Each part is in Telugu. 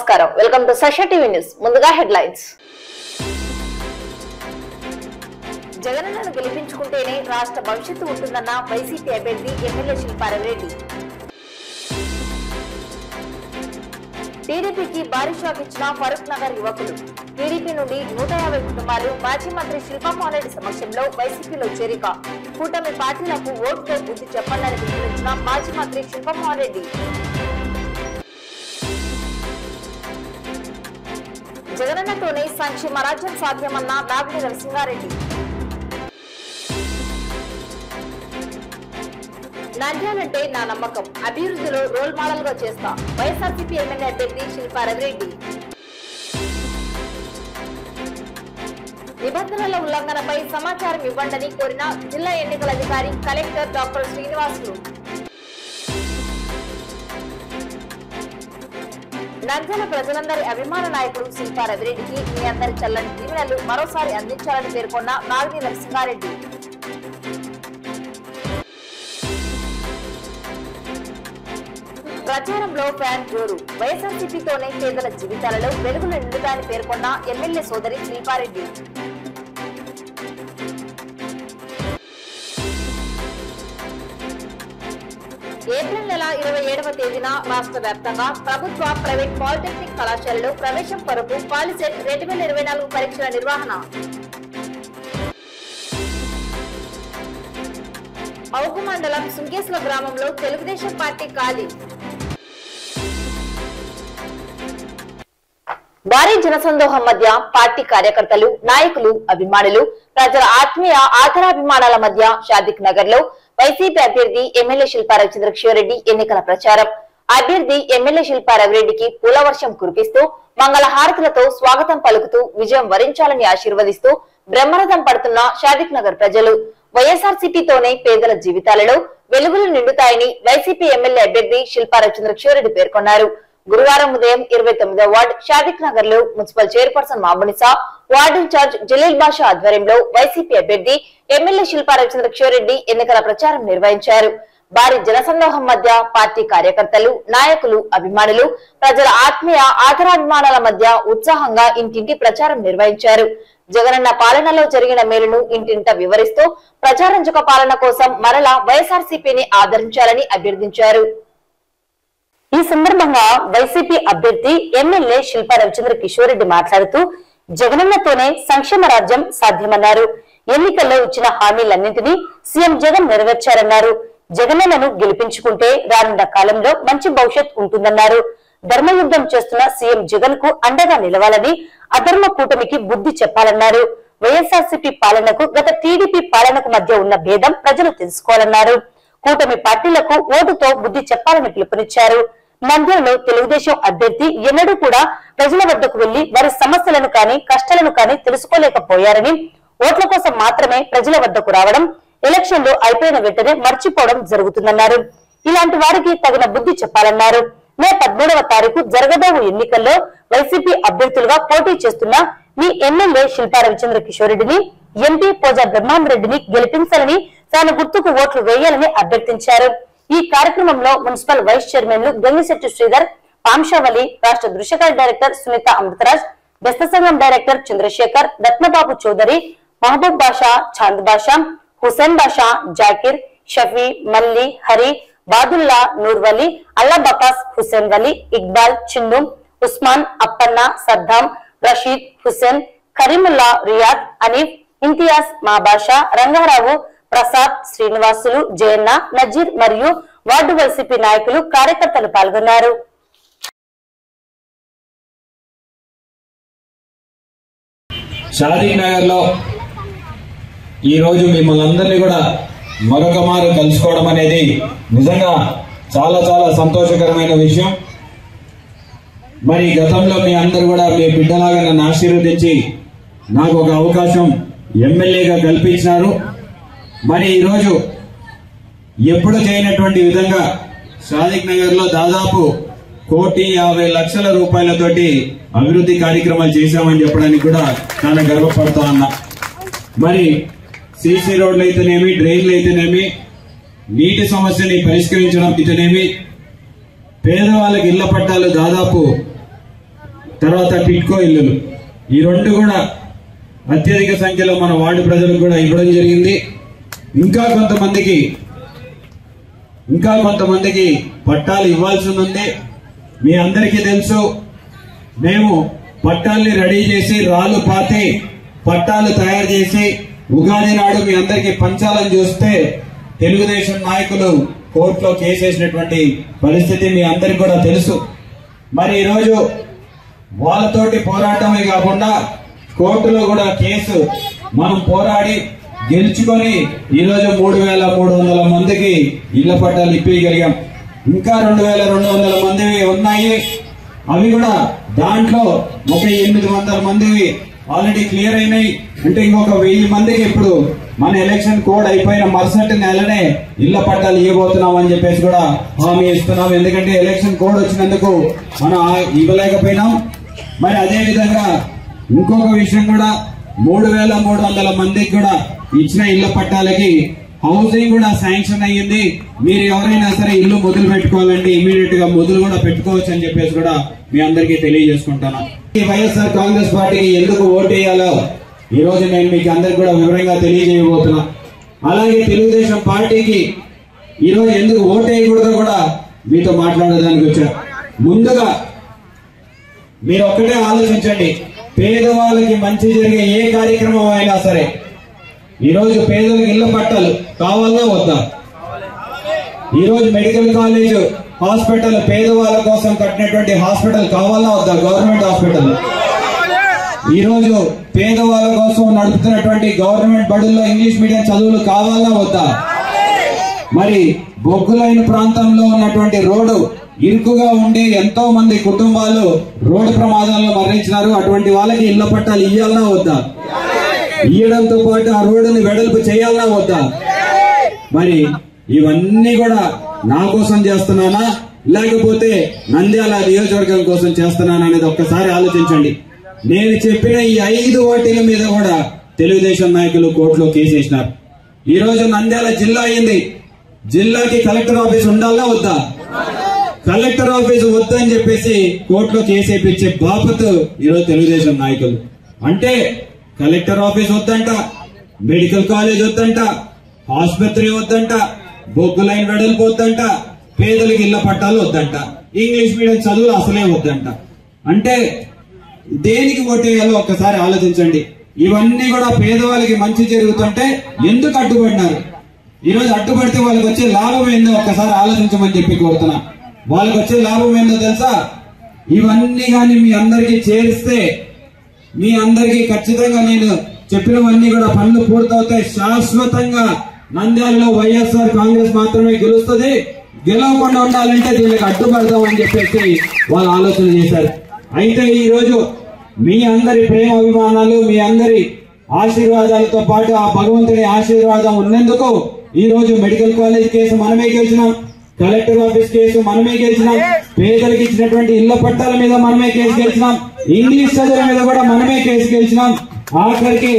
నమస్కారం వెల్కమ్ టు సష టీవీ న్యూస్ ముందుగా హెడ్లైన్స్ జగనన్నను గెలిపించుకుంటేనే రాష్ట్ర భవిష్యత్తు ఉంటుందన్న వైసీపీ అభ్యర్థి ఎమ్మెల్యే శిల్పారెడ్డి టీడీపీకి భారీ షాక్ ఇచ్చిన ఫరూక్ నగర్ యువకులు టీడీపీ నుండి 150 కుటుంబాలు మాజీ మంత్రి శిల్పమోహన్ రెడ్డి సమక్షంలో వైసీపీలో చేరిక కూటమి పార్టీలకు ఓటుతో బుద్ధి చెప్పాలని పిలుపునిచ్చిన మాజీ మంత్రి శిల్పమోహన్ రెడ్డి జగనన్నతోనే సంక్షేమ రాజ్యం సాధ్యమన్న నాగిని నరసింహారెడ్డి నంద్యాలంటే నా నమ్మకం అభివృద్ధిలో రోల్ మోడల్ గా చేస్తా వైఎస్ఆర్సీపీ ఎమ్మెల్యే అభ్యర్థి శిల్పారెడ్డి నిబంధనల ఉల్లంఘనపై సమాచారం ఇవ్వండని కోరిన జిల్లా ఎన్నికల అధికారి కలెక్టర్ డాక్టర్ శ్రీనివాసులు నంద్యాల ప్రజలందరి అభిమాన నాయకుడు శిల్పారెడ్డికి మీ అందరి చల్లని దీవెనలు మరోసారి అందించాలని పేర్కొన్న నాగిని నరసింహారెడ్డి ప్రచారంలో ఫ్యాన్ జోరు వైఎస్ఆర్సీపీతోనే పేదల జీవితాలలో వెలుగులు నిండుతాయని పేర్కొన్న ఎమ్మెల్యే సోదరి శిల్పారెడ్డి ఏప్రిల్ నెల 27వ తేదీన రాష్ట్ర వ్యాప్తంగా ప్రభుత్వ ప్రైవేట్ పాలిటెక్నిక్ కళాశాలలో ప్రవేశం కొరకు పాలిసెట్ 2024 పరీక్షల నిర్వహణ అవుగు మండలం సుంకేశ్వర గ్రామంలో తెలుగుదేశం పార్టీ ఖాళీ భారీ జనసందోహం మధ్య పార్టీ కార్యకర్తలు నాయకులు అభిమానులు ప్రజల ఆత్మీయ ఆదరాభిమానాల మధ్య షాదిక్ నగర్ లో వైసీపీ అభ్యర్థి ఎమ్మెల్యే శిల్పారెడ్డి ఎన్నికల ప్రచారం అభ్యర్థి ఎమ్మెల్యే శిల్పారెడ్డికి పూలవర్షం కురిపిస్తూ మంగళహారతులతో స్వాగతం పలుకుతూ విజయం వరించాలని ఆశీర్వదిస్తూ బ్రహ్మరథం పడుతున్న షాదిక్ నగర్ ప్రజలు వైఎస్ఆర్సీపీతోనే పేదల జీవితాలలో వెలుగులు నిండుతాయని వైసీపీ ఎమ్మెల్యే అభ్యర్థి శిల్పారెడ్డి పేర్కొన్నారు. గురువారం ఉదయం 29వ వార్డు షాదిక్ నగర్ లో municipal chairperson Mamunisa ward incharge Jaleel Basha ఆధ్వర్యంలో వైసీపీ అభ్యర్థి ఎమ్మెల్యే శిల్పారెడ్డి ఎన్నికల ప్రచారం నిర్వహించారు. భారీ జనసందోహం మధ్య పార్టీ కార్యకర్తలు నాయకులు అభిమానులు ప్రజల ఆత్మీయ ఆదరాభిమానాల మధ్య ఉత్సాహంగా ఇంటింటి ప్రచారం నిర్వహించారు. జగనన్న పాలనలో జరిగిన మేలును ఇంటింట వివరిస్తూ ప్రజారంజక పాలన కోసం మరలా వైఎస్ఆర్సీపీని ఆదరించాలని అభ్యర్థించారు. ఈ సందర్భంగా వైసీపీ అభ్యర్థి ఎమ్మెల్యే శిల్పారెడ్డి మాట్లాడుతూ జగనన్నతోనే సంక్షేమ రాజ్యం సాధ్యమన్నారు. ఎన్నికల్లో ఇచ్చిన హామీలన్నింటినీ సీఎం జగన్ నెరవేర్చారన్నారు. జగనన్నను గెలిపించుకుంటే రానున్న కాలంలో మంచి భవిష్యత్ ఉంటుందన్నారు. ధర్మయుద్ధం చేస్తున్న సీఎం జగన్ కు అండగా నిలవాలని అధర్మ కూటమికి బుద్ధి చెప్పాలన్నారు. వైఎస్ఆర్సీపీ పాలనకు గత టీడీపీ పాలనకు మధ్య ఉన్న భేదం ప్రజలు తెలుసుకోవాలన్నారు. కూటమి పార్టీలకు ఓటుతో బుద్ధి చెప్పాలని పిలుపునిచ్చారు. నంద్యాలలో తెలుగుదేశం అభ్యర్థి ఎన్నడూ కూడా ప్రజల వద్దకు వెళ్లి వారి సమస్యలను కానీ కష్టాలను కానీ తెలుసుకోలేకపోయారని ఓట్ల కోసం మాత్రమే ప్రజల వద్దకు రావడం ఎలక్షన్లు అయిపోయిన వెంటనే మర్చిపోవడం జరుగుతుందన్నారు. ఇలాంటి వారికి తగిన బుద్ధి చెప్పాలన్నారు. మే 13వ తారీఖు జరగబోవు ఎన్నికల్లో వైసీపీ అభ్యర్థులుగా పోటీ చేస్తున్న మీ ఎమ్మెల్యే శిల్పారెడ్డిని ఎంపీ పోజా బ్రహ్మాందరెడ్డిని గెలిపించాలని తాను గుర్తుకు ఓట్లు వేయాలని అభ్యర్థించారు. ఈ కార్యక్రమంలో మున్సిపల్ వైస్ చైర్మన్లు గంగిశెట్టి శ్రీధర్, పాంశావళి, రాష్ట్ర దృశ్యకార డైరెక్టర్ సునీత అమృతరాజ్, బెస్త సంఘం డైరెక్టర్ చంద్రశేఖర్, రత్నబాబు చౌదరి, మహబూబ్ బాషా, చాంద్ బాషా, హుసేన్ బాషా, జాకిర్, షఫీ, మల్లి, హరి, బాదుల్లా, నూర్వలి, అల్లాబకాస్, హుసేన్ వలి, ఇక్బాల్, చిన్ను, ఉస్మాన్, అప్పన్న, సద్దాం, రషీద్, హుసేన్, కరీముల్లా, రియాద్, అనీఫ్, ఇంతియాజ్, మాబాషా, రంగారావు, ప్రసాద్, శ్రీనివాసులు, జయన్న, నజీర్ మరియు వార్డు వైసీపీ నాయకులు కార్యకర్తలు పాల్గొన్నారు. షాదిక్ నగర్ లో ఈ రోజు మిమ్మల్ని అందరినీ కూడా మరొక మారు కలుసుకోవడం అనేది నిజంగా చాలా చాలా సంతోషకరమైన విషయం. మరి గతంలో మీ అందరూ కూడా మీ బిడ్డలాగా నన్ను ఆశీర్వదించి నాకు ఒక అవకాశం ఎమ్మెల్యేగా కల్పించినారు. మరి ఈరోజు ఎప్పుడు చేయనటువంటి విధంగా షాదిక్ నగర్ లో దాదాపు 1,50,00,000 రూపాయలతోటి అభివృద్ధి కార్యక్రమాలు చేశామని చెప్పడానికి కూడా చాలా గర్వపడుతూ ఉన్నా. మరి సీసీ రోడ్లు అయితేనేమి, డ్రైన్లు అయితేనేమి, నీటి సమస్యని పరిష్కరించడం అయితేనేమి, పేదవాళ్ళకి ఇళ్ల పట్టాలు దాదాపు తర్వాత టిట్కో ఇల్లులు, ఈ రెండు కూడా అత్యధిక సంఖ్యలో మన వార్డు ప్రజలకు కూడా ఇవ్వడం జరిగింది. ఇంకా కొంతమందికి పట్టాలు ఇవ్వాల్సి ఉంది. మీ అందరికీ తెలుసు, మేము పట్టాల్ని రెడీ చేసి రాళ్ళు పాతి పట్టాలు తయారు చేసి ఉగాది నాడు మీ అందరికీ పంచాలని చూస్తే తెలుగుదేశం నాయకులు కోర్టులో కేసేసినటువంటి పరిస్థితి మీ అందరికి కూడా తెలుసు. మరి ఈరోజు వాళ్ళతోటి పోరాటమే కాకుండా కోర్టులో కూడా కేసు మనం పోరాడి గెలుచుకొని ఈరోజు 3,300 మందికి ఇళ్ల పట్టాలు ఇప్పగలిగాం. ఇంకా 2,200 మందివి ఉన్నాయి. అవి కూడా దాంట్లో 800 మందివి ఆల్రెడీ క్లియర్ అయినాయి. అంటే ఇంకొక 1000 మందికి ఇప్పుడు మన ఎలక్షన్ కోడ్ అయిపోయిన మరుసటి నెలనే ఇళ్ల పట్టాలు ఇవ్వబోతున్నాం అని చెప్పేసి కూడా హామీ ఇస్తున్నాం. ఎందుకంటే ఎలక్షన్ కోడ్ వచ్చినందుకు మనం ఇవ్వలేకపోయినాం. మరి అదే విధంగా ఇంకొక విషయం కూడా 3,300 మందికి కూడా ఇచ్చిన ఇళ్ల పట్టాలకి హౌసింగ్ కూడా శాంక్షన్ అయ్యింది. మీరు ఎవరైనా సరే ఇల్లు మొదలు పెట్టుకోవాలంటే ఇమీడియట్ గా మొదలు కూడా పెట్టుకోవచ్చు అని చెప్పేసి కూడా మీ అందరికీ తెలియజేసుకుంటాను. ఈ వైఎస్ఆర్ కాంగ్రెస్ పార్టీకి ఎందుకు ఓటు వేయాలో ఈ రోజు నేను మీకు అందరికి కూడా వివరంగా తెలియజేయబోతున్నా. అలాగే తెలుగుదేశం పార్టీకి ఈ రోజు ఎందుకు ఓటు వేయకూడదో కూడా మీతో మాట్లాడడానికి వచ్చారు. ముందుగా మీరు ఒక్కటే ఆలోచించండి, పేదవాళ్ళకి మంచి జరిగే ఏ కార్యక్రమం అయినా సరే ఈ రోజు పేదలకు ఇళ్ల పట్టాలు కావాలన్నా వద్దా? ఈ రోజు మెడికల్ కాలేజ్ హాస్పిటల్ పేదవాళ్ళ కోసం కట్టినటువంటి హాస్పిటల్ కావాలన్నా వద్దా? గవర్నమెంట్ హాస్పిటల్ ఈ రోజు పేదవాళ్ళ కోసం నడుపుతున్నటువంటి గవర్నమెంట్ బడుల్లో ఇంగ్లీష్ మీడియం చదువులు కావాలన్నా వద్దా? మరి బొగ్గులైన ప్రాంతంలో ఉన్నటువంటి రోడ్డు ఇరుకుగా ఉండి ఎంతో మంది కుటుంబాలు రోడ్డు ప్రమాదాల్లో మరణించినారు. అటువంటి వాళ్ళకి ఇళ్ల పట్టాలు ఇయ్యాలన్నా వద్దా? ఇయ్యడంతో పాటు ఆ రోడ్డుని వెడల్పు చేయాలన్నా వద్దా? మరి ఇవన్నీ కూడా నా కోసం చేస్తున్నానా లేకపోతే నంద్యాల నియోజకవర్గం కోసం చేస్తున్నానా అనేది ఒక్కసారి ఆలోచించండి. నేను చెప్పిన ఈ 5 వాటిల మీద కూడా తెలుగుదేశం నాయకులు కోర్టులో కేసేసినారు. ఈ రోజు నంద్యాల జిల్లా అయింది. జిల్లాకి కలెక్టర్ ఆఫీస్ ఉండాలా వద్దా? కలెక్టర్ ఆఫీస్ వద్దని చెప్పేసి కోర్టులో కేసు వేయించే బాపత్ ఈరోజు తెలుగుదేశం నాయకులు. అంటే కలెక్టర్ ఆఫీస్ వద్దంట, మెడికల్ కాలేజ్ వద్దంట, ఆసుపత్రి వద్దంట, బొగ్గు లైన్ వెడల్పు వద్దంట, పేదలకు ఇళ్ల పట్టాలు వద్దంట, ఇంగ్లీష్ మీడియం చదువులు అసలే వద్దంట. అంటే దేనికి ఓటేయాలో ఒక్కసారి ఆలోచించండి. ఇవన్నీ కూడా పేదవాళ్ళకి మంచి జరుగుతుంటే ఎందుకు అడ్డుపడినారు? ఈరోజు అడ్డుపడితే వాళ్ళకి వచ్చే లాభం ఏందో ఒక్కసారి ఆలోచించమని చెప్పి కోరుతున్నా. వాళ్ళకి వచ్చే లాభం ఏందో తెలుసా? ఇవన్నీ కానీ మీ అందరికీ చేరిస్తే మీ అందరికీ ఖచ్చితంగా నేను చెప్పినవన్నీ కూడా పనులు పూర్తవుతాయి. శాశ్వతంగా నంద్యాలలో వైఎస్ఆర్ కాంగ్రెస్ మాత్రమే గెలుస్తుంది. గెలవకుండా ఉండాలంటే దీనికి అడ్డుపడతామని చెప్పేసి వాళ్ళు ఆలోచన చేశారు. అయితే ఈ రోజు మీ అందరి ప్రేమ అభిమానాలు, మీ అందరి ఆశీర్వాదాలతో పాటు ఆ భగవంతుడి ఆశీర్వాదం ఉన్నందుకు ఈ రోజు మెడికల్ కాలేజ్ కేసు మనమే గెలిచినాం, కలెక్టర్ ఆఫీస్ కేసు మనమే గెలిచినాం, పేదలకు ఇచ్చినటువంటి ఇళ్ల పట్టాల మీద మనమే కేసు గెలిచినాం, ఇంగ్లీష్ చదువుల మీద కూడా మనమే కేసు గెలిచినాం, ఆఖరికి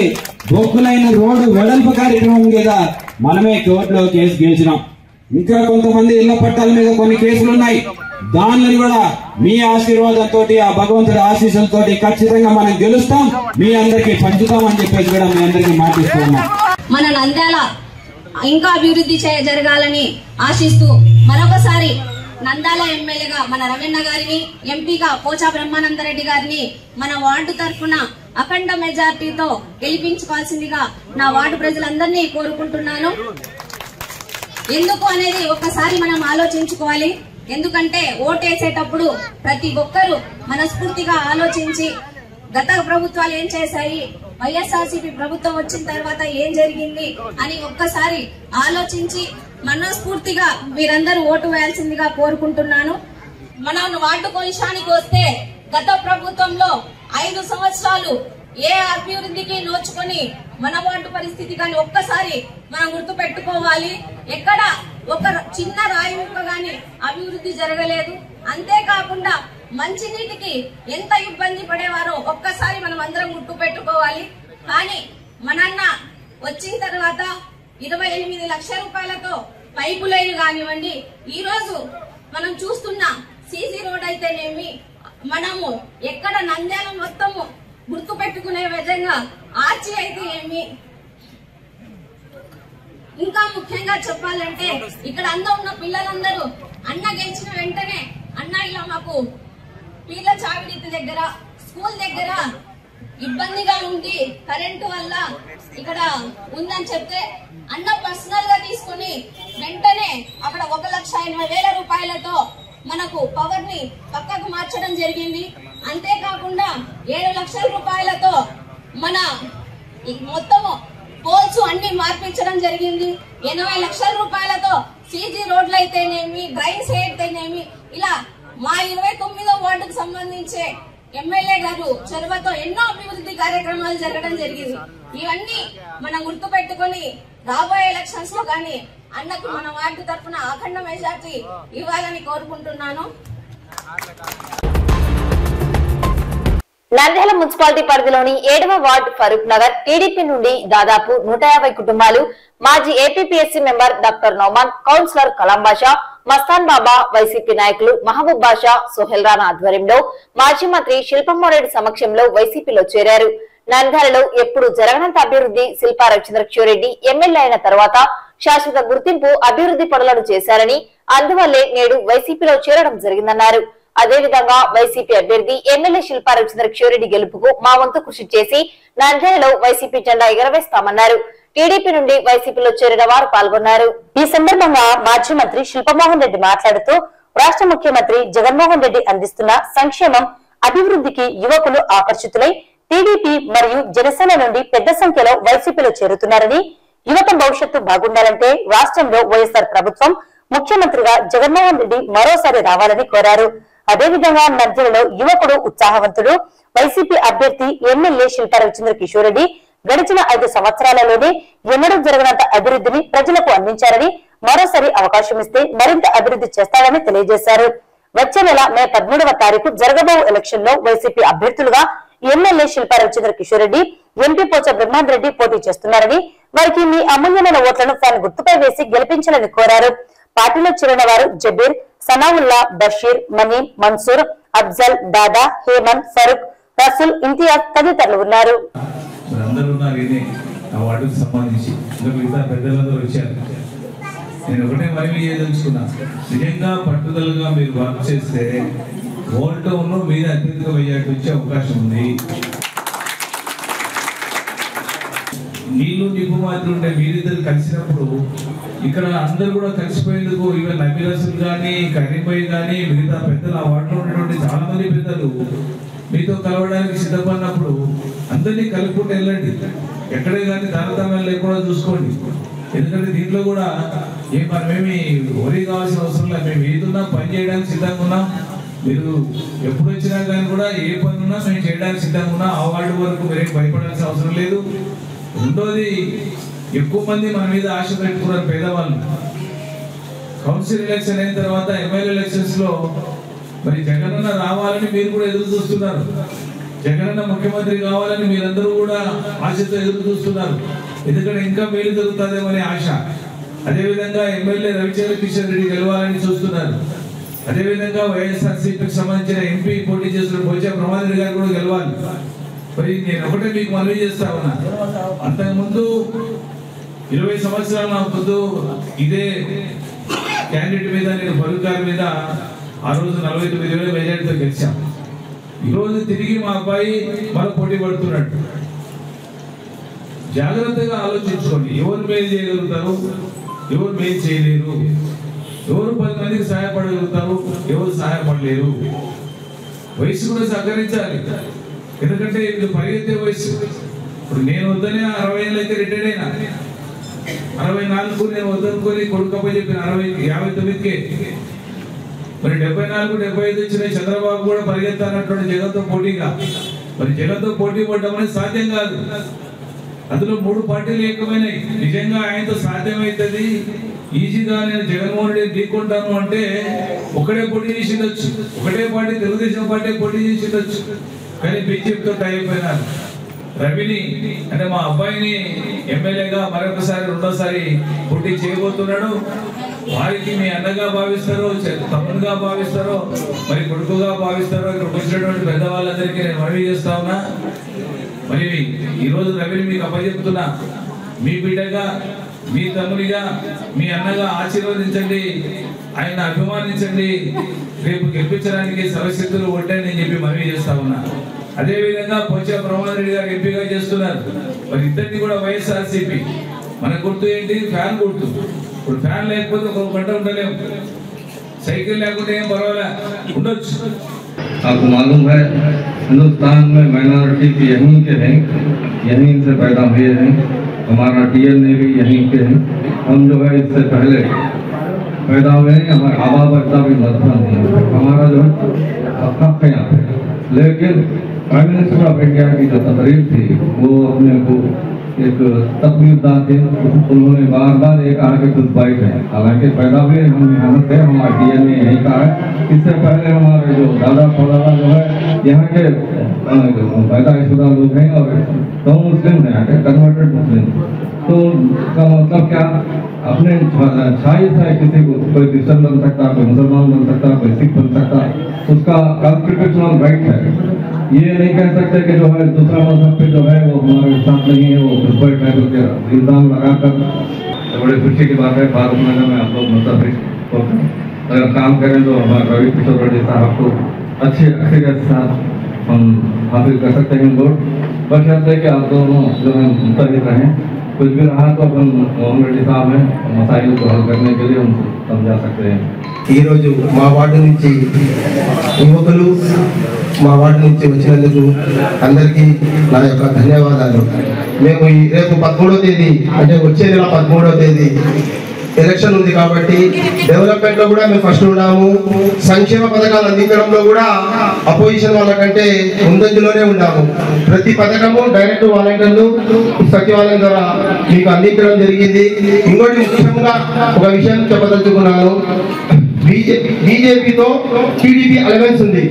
బొగ్గులైన రోడ్డు వెడల్పు కార్యక్రమం మీద మనమే కోర్టులో కేసు గెలిచినాం. ఇంకా కొంతమంది ఇళ్ల పట్టాల మీద కొన్ని కేసులు ఉన్నాయి. దానిని కూడా మీ ఆశీర్వాదంతో ఆ భగవంతుడి ఆశీస్సులతో ఖచ్చితంగా మనం గెలుస్తాం, మీ అందరికీ పంచుతాం అని చెప్పేసి కూడా మీ అందరికీ మాటిస్తున్నాం. మన నంద్యాల ఇంకా అభివృద్ధి జరగాలని ఆశిస్తూ మరొకసారి నంద్యాల ఎమ్మెల్యేగా మన రవీణ గారిని, ఎంపీగా పోచా బ్రహ్మానందరెడ్డి గారిని మన వార్డు తరఫున అఖండ మెజార్టీతో గెలిపించుకోవాల్సిందిగా నా వార్డు ప్రజలందరినీ కోరుకుంటున్నాను. ఎందుకు అనేది ఒక్కసారి మనం ఆలోచించుకోవాలి. ఎందుకంటే ఓటేసేటప్పుడు ప్రతి ఒక్కరూ మనస్ఫూర్తిగా ఆలోచించి గత ప్రభుత్వాలు ఏం చేశాయి, వైఎస్ఆర్సీపీ ప్రభుత్వం వచ్చిన తర్వాత ఏం జరిగింది అని ఒక్కసారి ఆలోచించి మనస్ఫూర్తిగా మీరందరూ ఓటు వేయాల్సిందిగా కోరుకుంటున్నాను. మనం వార్డు విషయానికి వస్తే గత ప్రభుత్వంలో 5 సంవత్సరాలు ఏ అభివృద్ధికి నోచుకొని మన వార్డు పరిస్థితి కానీ ఒక్కసారి మనం గుర్తు పెట్టుకోవాలి. ఎక్కడ ఒక చిన్న రాయి ముక్క గాని అభివృద్ధి జరగలేదు. అంతేకాకుండా మంచినీటికి ఎంత ఇబ్బంది పడేవారో ఒక్కసారి మనం అందరం గుర్తు పెట్టుకోవాలి. కానీ మనన్న వచ్చిన తర్వాత 28 లక్షల రూపాయలతో పైపు లైన్ కానివ్వండి, ఈ రోజు మనం చూస్తున్న సీసీ రోడ్ అయితేనేమి, మనము ఎక్కడ నంద్యాల మొత్తము గుర్తు పెట్టుకునే విధంగా ఆర్చి అయితే ఏమి, ఇంకా ముఖ్యంగా చెప్పాలంటే ఇక్కడ అందరూ ఉన్న పిల్లలందరూ అన్న గెలిచిన వెంటనే అన్న ఇలా మాకు పీర్ల చావిడి దగ్గర స్కూల్ దగ్గర ఇబ్బందిగా ఉంది కరెంటు వల్ల ఇక్కడ ఉందని చెప్తే అన్న పర్సనల్ గా తీసుకుని వెంటనే అక్కడ 1,80,000 రూపాయలతో మనకు పవర్ ని పక్కకు మార్చడం జరిగింది. అంతేకాకుండా 7 లక్షల రూపాయలతో మన మొత్తము పోల్స్ అన్ని మార్పించడం జరిగింది. 80 లక్షల రూపాయలతో సీజీ రోడ్లు అయితేనేమి, డ్రైన్స్ అయితేనేమి, ఇలా మా 29వ వార్డుకు సంబంధించే ఎమ్మెల్యే గారు చొరవతో ఎన్నో అభివృద్ధి కార్యక్రమాలు జరగడం జరిగింది. ఇవన్నీ మనం గుర్తు పెట్టుకుని రాబోయే ఎలక్షన్స్ లో కానీ అన్నకు మన వార్డు తరఫున అఖండ మెజార్టీ ఇవ్వాలని కోరుకుంటున్నాను. నంద్యాల మున్సిపాలిటీ పరిధిలోని 7వ వార్డు ఫరూక్ నగర్ టీడీపీ నుండి దాదాపు 150 కుటుంబాలు మాజీ APPSC member doctor Nauman, councillor Kalam Basha, Mastan Baba, YCP నాయకులు మహబూబ్ బాషా, సోహెల్ రానా ఆధ్వర్యంలో మాజీ మంత్రి శిల్పమ్మరెడ్డి సమక్షంలో వైసీపీలో చేరారు. నంద్యాలలో ఎప్పుడు జరగనంత అభివృద్ధి శిల్పా రవిచంద్రరెడ్డి ఎమ్మెల్యే అయిన తర్వాత శాశ్వత గుర్తింపు అభివృద్ధి పనులను చేశారని, అందువల్లే నేడు వైసీపీలో చేరడం జరిగిందన్నారు. అదేవిధంగా వైసీపీ అభ్యర్థి ఎమ్మెల్యే శిల్పా రవిచంద్రరెడ్డి గెలుపుకు మా వంతు కృషి చేసి నంద్యాలలో వైసీపీ జెండా ఎగరవేస్తామన్నారు. టీడీపీ నుండి వైసీపీలో చేరిన వారు పాల్గొన్నారు. ఈ సందర్భంగా మాజీ మంత్రి శిల్పమోహన్ రెడ్డి మాట్లాడుతూ రాష్ట్ర ముఖ్యమంత్రి జగన్మోహన్ రెడ్డి అందిస్తున్న సంక్షేమం, అభివృద్ధికి యువకులు ఆకర్షితులై టీడీపీ మరియు జనసేన నుండి పెద్ద సంఖ్యలో వైసీపీలో చేరుతున్నారని, యువత భవిష్యత్తు బాగుండాలంటే రాష్ట్రంలో వైఎస్ఆర్ ప్రభుత్వం ముఖ్యమంత్రిగా జగన్మోహన్ రెడ్డి మరోసారి రావాలని కోరారు. అదేవిధంగా నంద్యాలలో యువకుడు ఉత్సాహవంతుడు వైసీపీ అభ్యర్థి ఎమ్మెల్యే శిల్పా రవిచంద్రరెడ్డి గడిచిన 5 సంవత్సరాలలోనే ఎన్నడూ జరగనంత అభివృద్ధిని ప్రజలకు అందించారని, మరోసారి అవకాశం ఇస్తే మరింత అభివృద్ధి చేస్తారని తెలియజేశారు. వచ్చే నెల మే 13వ తారీఖు జరగబో ఎలక్షన్ లో వైసీపీ అభ్యర్థులుగా ఎమ్మెల్యే శిల్పా రవిచంద్రరెడ్డి, ఎంపీ పోచ బ్రహ్మాన్ రెడ్డి పోటీ చేస్తున్నారని, వారికి మీ అమూల్యమైన ఓట్లను ఫ్యాన్ గుర్తుపై వేసి గెలిపించాలని కోరారు. పార్టీలో చేరిన వారు జబీర్, సనావుల్లా, బషీర్, మనీం, మన్సూర్, అఫ్జల్, దాదా, హేమంత్, ఫరూక్, రసూల్, ఇంతియాజ్ తదితరులు ఉన్నారు. నేను ఒకటే మనవి చేయదలుచుకున్నా, నిజంగా పట్టుదలగా మీరు వర్క్ చేస్తే ఓట్లు మీద అత్యధిక మెజార్టీ వచ్చే అవకాశం ఉంది. నీళ్లు నిప్పు మాత్రం ఉంటే మీరిద్దరు కలిసినప్పుడు ఇక్కడ అందరు కూడా కలిసిపోయేందుకు ఈవెన్ నబీరసులు కానీ, కరీంబాయి కానీ, మిగతా పెద్దలు ఆ వార్డులో ఉన్నటువంటి చాలా మంది పెద్దలు మీతో కలవడానికి సిద్ధపడినప్పుడు అందరినీ కలుపుకుంటూ వెళ్ళండి. ఎక్కడే కానీ తారతమ్యం లేకుండా చూసుకోండి. ఎందుకంటే దీంట్లో కూడా మనమేమి ఓరీ కావాల్సిన అవసరం లేదు. మేము ఏదున్నా పని చేయడానికి సిద్ధంగా ఉన్నాం. మీరు ఎప్పుడు వచ్చినా కానీ కూడా ఏ పని ఉన్నా మేము చేయడానికి సిద్ధంగా ఉన్నాం. ఆ వార్డు వరకు మీరేం భయపడాల్సిన అవసరం లేదు. రెండోది, ఎక్కువ మంది మన మీద ఆశ పెట్టుకున్నారు పేదవాళ్ళు. కౌన్సిల్ ఎలక్షన్ అయిన తర్వాత ఎమ్మెల్యే ఎలక్షన్స్ లో మరి జగనన్న రావాలని మీరు కూడా ఎదురు చూస్తున్నారు. జగనన్న ముఖ్యమంత్రి కావాలని మీరందరూ కూడా ఆశతో ఎదురు చూస్తున్నారు. ఎందుకంటే ఇంకా మేలు జరుగుతుందేమనే ఆశ. అదేవిధంగా ఎమ్మెల్యే రవిచంద్రరెడ్డి గెలవాలని చూస్తున్నారు. అదేవిధంగా వైఎస్ఆర్సీపీకి సంబంధించిన ఎంపీ పోటీ చేస్తున్న పోచ బ్రహ్మాన్ రెడ్డి గారు కూడా గెలవాలి. మరి నేను ఒకటే మీకు మనవి చేస్తా ఉన్నా, అంతకుముందు 20 సంవత్సరాల ముందు ఇదే క్యాండిడేట్ మీద, నేను ఫరూక్ గారి మీద ఆ రోజు 49,000 మెజార్టీతో గెలిచాం. ఈరోజు తిరిగి మా అబ్బాయి మన పోటీ పడుతున్నాడు. జాగ్రత్తగా ఆలోచించుకోండి. ఎవరు మేలు చేయగలుగుతారు, ఎవరు మేలు చేయలేరు, ఎవరు 10 మందికి సహాయపడగలుగుతారు, ఎవరు సహాయపడలేరు. వయసు కూడా సహకరించాలి. ఎందుకంటే ఇది పరిగెత్తే వయసు. ఇప్పుడు నేను వద్దనే 60 ఏళ్ళు అయితే రిటైర్డ్ అయినా, 64 నేను వద్దనుకొని కొడుకప్ప చెప్పిన 59కే. మరి 74, 75 వచ్చిన చంద్రబాబు కూడా పరిగెత్తానటువంటి జగన్తో పోటీగా. మరి జగన్తో పోటీ పడడం అనేది సాధ్యం కాదు. అందులో 3 పార్టీలు ఏకమైనాయి. నిజంగా ఆయనతో సాధ్యమవుతుంది, ఈజీగా నేను జగన్మోహన్ రెడ్డి ఢీకొంటాను అంటే ఒకటే పోటీ చేసి ఉండొచ్చు, ఒకటే పార్టీ తెలుగుదేశం పార్టీ పోటీ చేసి ఉండొచ్చు. కానీ బీజేపీతో టై అయిపోయినారు. రవిని అంటే మా అబ్బాయిని ఎమ్మెల్యేగా మరొకసారి రెండోసారి పోటీ చేయబోతున్నాడు. వారికి మీ అన్నగా భావిస్తారో, తమ్ముడుగా భావిస్తారో, మరి కొడుకుగా భావిస్తారో ఇక్కడ వచ్చినటువంటి పెద్దవాళ్ళందరికీ నేను మనవి చేస్తా ఉన్నా. మరి ఈరోజు రవిని మీకు అప్పచెప్తున్నా. మీ బిడ్డగా, మీ తమ్మునిగా, మీ అన్నగా ఆశీర్వదించండి, ఆయన అభిమానించండి. రేపు గెలిపించడానికి సర్వశక్తులు ఉంటాయని నేను చెప్పి మనవి చేస్తా ఉన్నా. అదేవిధంగా పోచా బ్రహ్మారెడ్డి గారు ఎంపీగా చేస్తున్నారు. మరి ఇద్దరిని కూడా వైఎస్ఆర్సీపీ. మన గుర్తు ఏంటి? ఫ్యాన్ గుర్తు. ఇప్పుడు ఫ్యాన్ లేకపోతే ఒక గంట ఉండలేము, సైకిల్ లేకుంటే ఏం పర్వాలే ఉండొచ్చు. आपको मालूम है हिंदुस्तान में माइनॉरिटी भी यहीं के हैं, यहीं से पैदा हुए हैं. हमारा डीएनए भी यहीं के हैं. हम जो है इससे पहले पैदा हुए हैं. हमारे आबा बच्चा भी मधुबन है. हमारा जो है हक है यहाँ पे. लेकिन प्राइम मिनिस्टर ऑफ इंडिया की जो तकरीर थी वो अपने को एक तकलीफदार थे. उन्होंने बार बार ये कहा कि खुद बाइट है. हालांकि पैदा हुए हम यहाँ से, हमारा डीएनए यहीं का है. इससे पहले हमारे जो दादा परदादा जो है यहाँ के पैदाइशुदा लोग हैं और तो मुस्लिम हैं, यहाँ के कन्वर्टेड मुस्लिम. तो इसका मतलब क्या? अपने छाई से किसी को कोई क्रिश्चन बन सकता, कोई मुसलमान बन सकता, कोई सिख बन सकता. उसका कॉन्स्टिट्यूशनल राइट है. ये नहीं कह सकते कि जो है दूसरा मजहब पे जो है वो हमारे साथ नहीं है, वो घुसपैठ है करके इल्जाम लगाकर. बड़े खुशी की बात है भारत नगर में आप लोग मुतफिक होकर अगर काम करें तो हमारे रवि किशोर रेड्डी साहब को अच्छे अक्षर के साथ हम हासिल कर सकते हैं वोट. बशर्ते कि आप दोनों जो है मुतफिक रहें. कुछ भी रहा तो अपन मोहन रेड्डी साहब हैं, मसाइल को हल करने के लिए हम समझा सकते हैं. ఈరోజు మా వార్డు నుంచి యువకులు మా వార్డు నుంచి వచ్చినందుకు అందరికీ నా యొక్క ధన్యవాదాలు. మేము రేపు 13వ తేదీ అంటే వచ్చే నెల 13వ తేదీ ఎలక్షన్ ఉంది కాబట్టి డెవలప్మెంట్ లో కూడా మేము ఫస్ట్ ఉన్నాము. సంక్షేమ పథకాలు అందించడంలో కూడా అపోజిషన్ వాళ్ళకంటే ముందంజలోనే ఉన్నాము. ప్రతి పథకము డైరెక్ట్ వాలంటీర్లు సచివాలయం ద్వారా మీకు అందించడం జరిగింది. ఇంకోటి ముఖ్యంగా ఒక విషయం చెప్పదలుచుకున్నాను. బీజేపీతో టీడీపీ అలవెన్స్ ఉంది.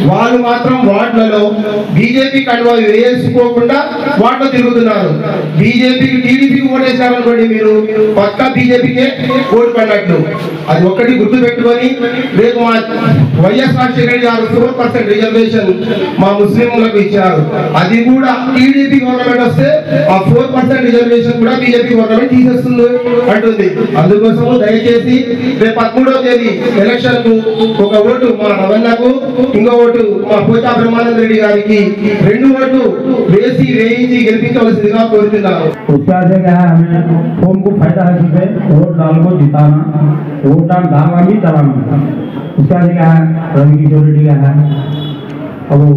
వాళ్ళు మాత్రం వార్డులలో బీజేపీ కండువా వేసుకోకుండా వార్డులో తిరుగుతున్నారు. బీజేపీకి టీడీపీకి ఓటేశారనుకోండి, మీరు పక్కా బీజేపీకే ఓటు పడినట్లు. అది ఒక్కటి గుర్తు పెట్టుకొని రేపు మా వైఎస్ రాజశేఖర గారు 4% రిజర్వేషన్ మా ముస్లింలకు ఇచ్చారు. అది కూడా టీడీపీ గవర్నమెంట్ వస్తే ఆ 4% రిజర్వేషన్ కూడా బీజేపీ గవర్నమెంట్ తీసేస్తుంది అంటుంది. అందుకోసం దయచేసి రేపు 13వ తేదీ ఎలక్షన్ కు ఒక ఓటు మా రవణకు, ఇంకో ఓటు మా పోచా బ్రహ్మానంద రెడ్డి గారికి 2 ఓట్లు వేయించి గెలిపించవలసిందిగా కోరుతున్నాను. कौन को फायदा है जिससे वोट डाल को जिताना, वोट डाल डालना भी चलाना. उसका क्या है? रवि किशोर रेड्डी का है. अब वो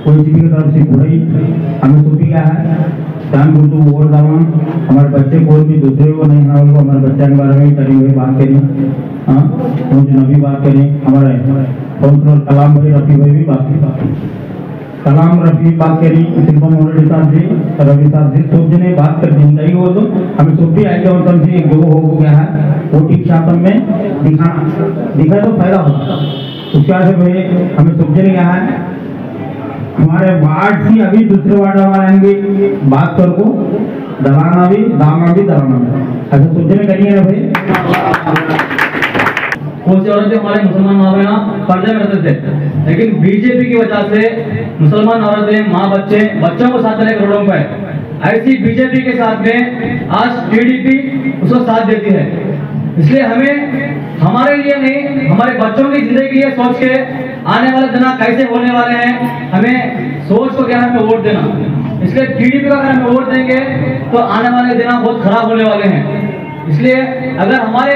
कोई की तरफ से बुराई हमें तो भी क्या है ध्यान गुरु वोट डालना. हमारे बच्चे कोई भी दूसरे को नहीं है, उनको हमारे बच्चे के बारे में करी हुई बात करें. हाँ, मुझे नबी बात करें. हमारे काउंसलर कलाम भाई रफी भाई भी बात कलाम रफी बात करी. सिंपल मोहन साहब जी, रवि साहब जी, सब जने बात कर दी गई. वो तो हमें सब भी आएंगे और समझिए जो हो गया है वो ठीक शासन में दिखा तो फायदा होगा. उसके बाद भाई हमें सब जने क्या है हमारे वार्ड से अभी दूसरे वार्ड हमारे आएंगे बात कर को दलाना भी दामा भी दलाना भी ऐसा सब जने करिए ना भाई. कौन सी औरतें हमारे मुसलमान माँ पर्दे में रहते थे, लेकिन बीजेपी की वजह से मुसलमान औरतें, माँ बच्चों को साथ लेकर रोडों पर. ऐसी बीजेपी के साथ में आज टीडीपी उसको साथ देती है. इसलिए हमें हमारे लिए नहीं, हमारे बच्चों की जिंदगी के लिए सोच के आने वाले दिन कैसे होने वाले हैं, हमें सोच को क्या हमें वोट देना. इसलिए टीडीपी का अगर हमें वोट देंगे तो आने वाले दिन बहुत खराब होने वाले हैं. इसलिए अगर हमारे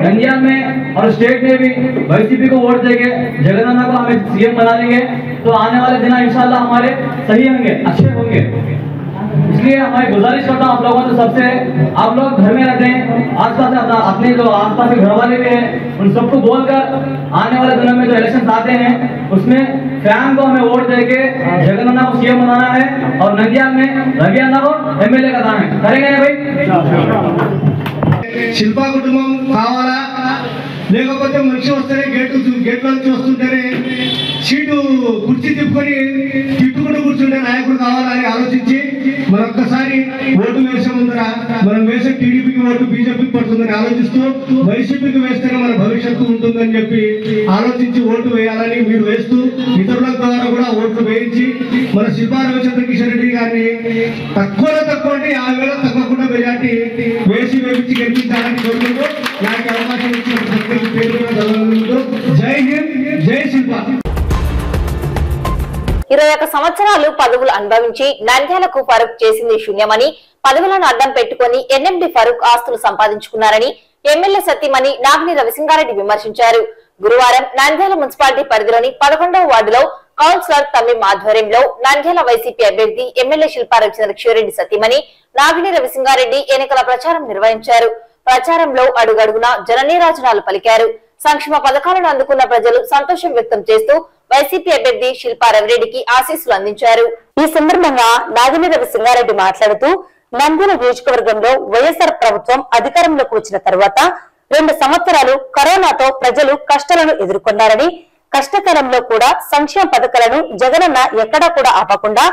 नंदियाल में और स्टेट में भी बीजेपी को वोट देंगे, जगन्नाथ को हमें सीएम बना देंगे तो आने वाले दिन इंशाल्लाह हमारे सही होंगे, अच्छे होंगे. इसलिए हमारी गुजारिश करता हूँ आप लोगों से, सबसे आप लोग घर में रहते हैं, आसपास अपने जो आसपास के घर वाले भी हैं उन सबको बोलकर आने वाले दिनों में जो इलेक्शन आते हैं उसमें फैन को हमें वोट देके जगन्नाथ को सीएम बनाना है और नंदियाल में रवि अण्णा को एमएलए करना है. करेंगे ना भाई? శిల్పా కుటుంబం కావాలా, లేకపోతే మనిషి వస్తేనే గేట్ల నుంచి వస్తుంటేనే సీటు కుర్చీ తిప్పుకొని తిట్టుకుంటూ కూర్చుంటే ఉండే నాయకుడు కావాలని ఆలోచించి మరొక్కసారి ఓటు వేసే ముందర మనం వేసే టీడీపీకి ఓటు బీజేపీకి పడుతుందని ఆలోచిస్తూ వైసీపీకి వేస్తేనే మన భవిష్యత్తు ఉంటుందని చెప్పి ఆలోచించి ఓటు వేయాలని మీరు వేస్తూ ఇతరుల ద్వారా కూడా ఓట్లు వేయించి మన శిల్పా రవిచంద్ర కిషన్ రెడ్డి గారిని తక్కువలో తక్కువ అంటే 50,000 తగ్గకుండా మెజార్టీ వేయించి గెలిపించాలని కోరుకుంటూ నాకు అవకాశం ఇచ్చిన జై హింద్, జై శిల్ప. 21 సంవత్సరాలు పదవులు అనుభవించి నంద్యాలకు ఫరూక్ చేసింది శూన్యమని, పదవులను అడ్డం పెట్టుకుని ఎన్ఎండి ఫరూక్ ఆస్తులు సంపాదించుకున్నారని ఎమ్మెల్యే సతీమణి నాగిని రవిసింగారెడ్డి విమర్శించారు. గురువారం నంద్యాల మున్సిపాలిటీ పరిధిలోని 11వ వార్డులో కౌన్సిలర్ తమ్మిం ఆధ్వర్యంలో నంద్యాల వైసీపీ అభ్యర్థి ఎమ్మెల్యే శిల్పా రవిచంద్రకిషోరెడ్డి సతీమణి నాగిని రవిసింగారెడ్డి ఎన్నికల ప్రచారం నిర్వహించారు. ప్రచారంలో అడుగడుగునా జననీరాజనాలు పలికారు. సంక్షేమ పథకాలను అందుకున్న ప్రజలు సంతోషం వ్యక్తం చేస్తూ వైసీపీ అభ్యర్థి శిల్పా రవిరెడ్డికి ఆశీస్సులు అందించారు. ఈ సందర్భంగా నాగిని రవిసింగారెడ్డి మాట్లాడుతూ నంద్యాల నియోజకవర్గంలో వైఎస్ఆర్ ప్రభుత్వం అధికారంలోకి వచ్చిన తర్వాత 2 సంవత్సరాలు కరోనాతో ప్రజలు కష్టాలను ఎదుర్కొన్నారని, కష్టకాలంలో కూడా సంక్షేమ పథకాలను జగనన్న ఎక్కడా కూడా ఆపకుండా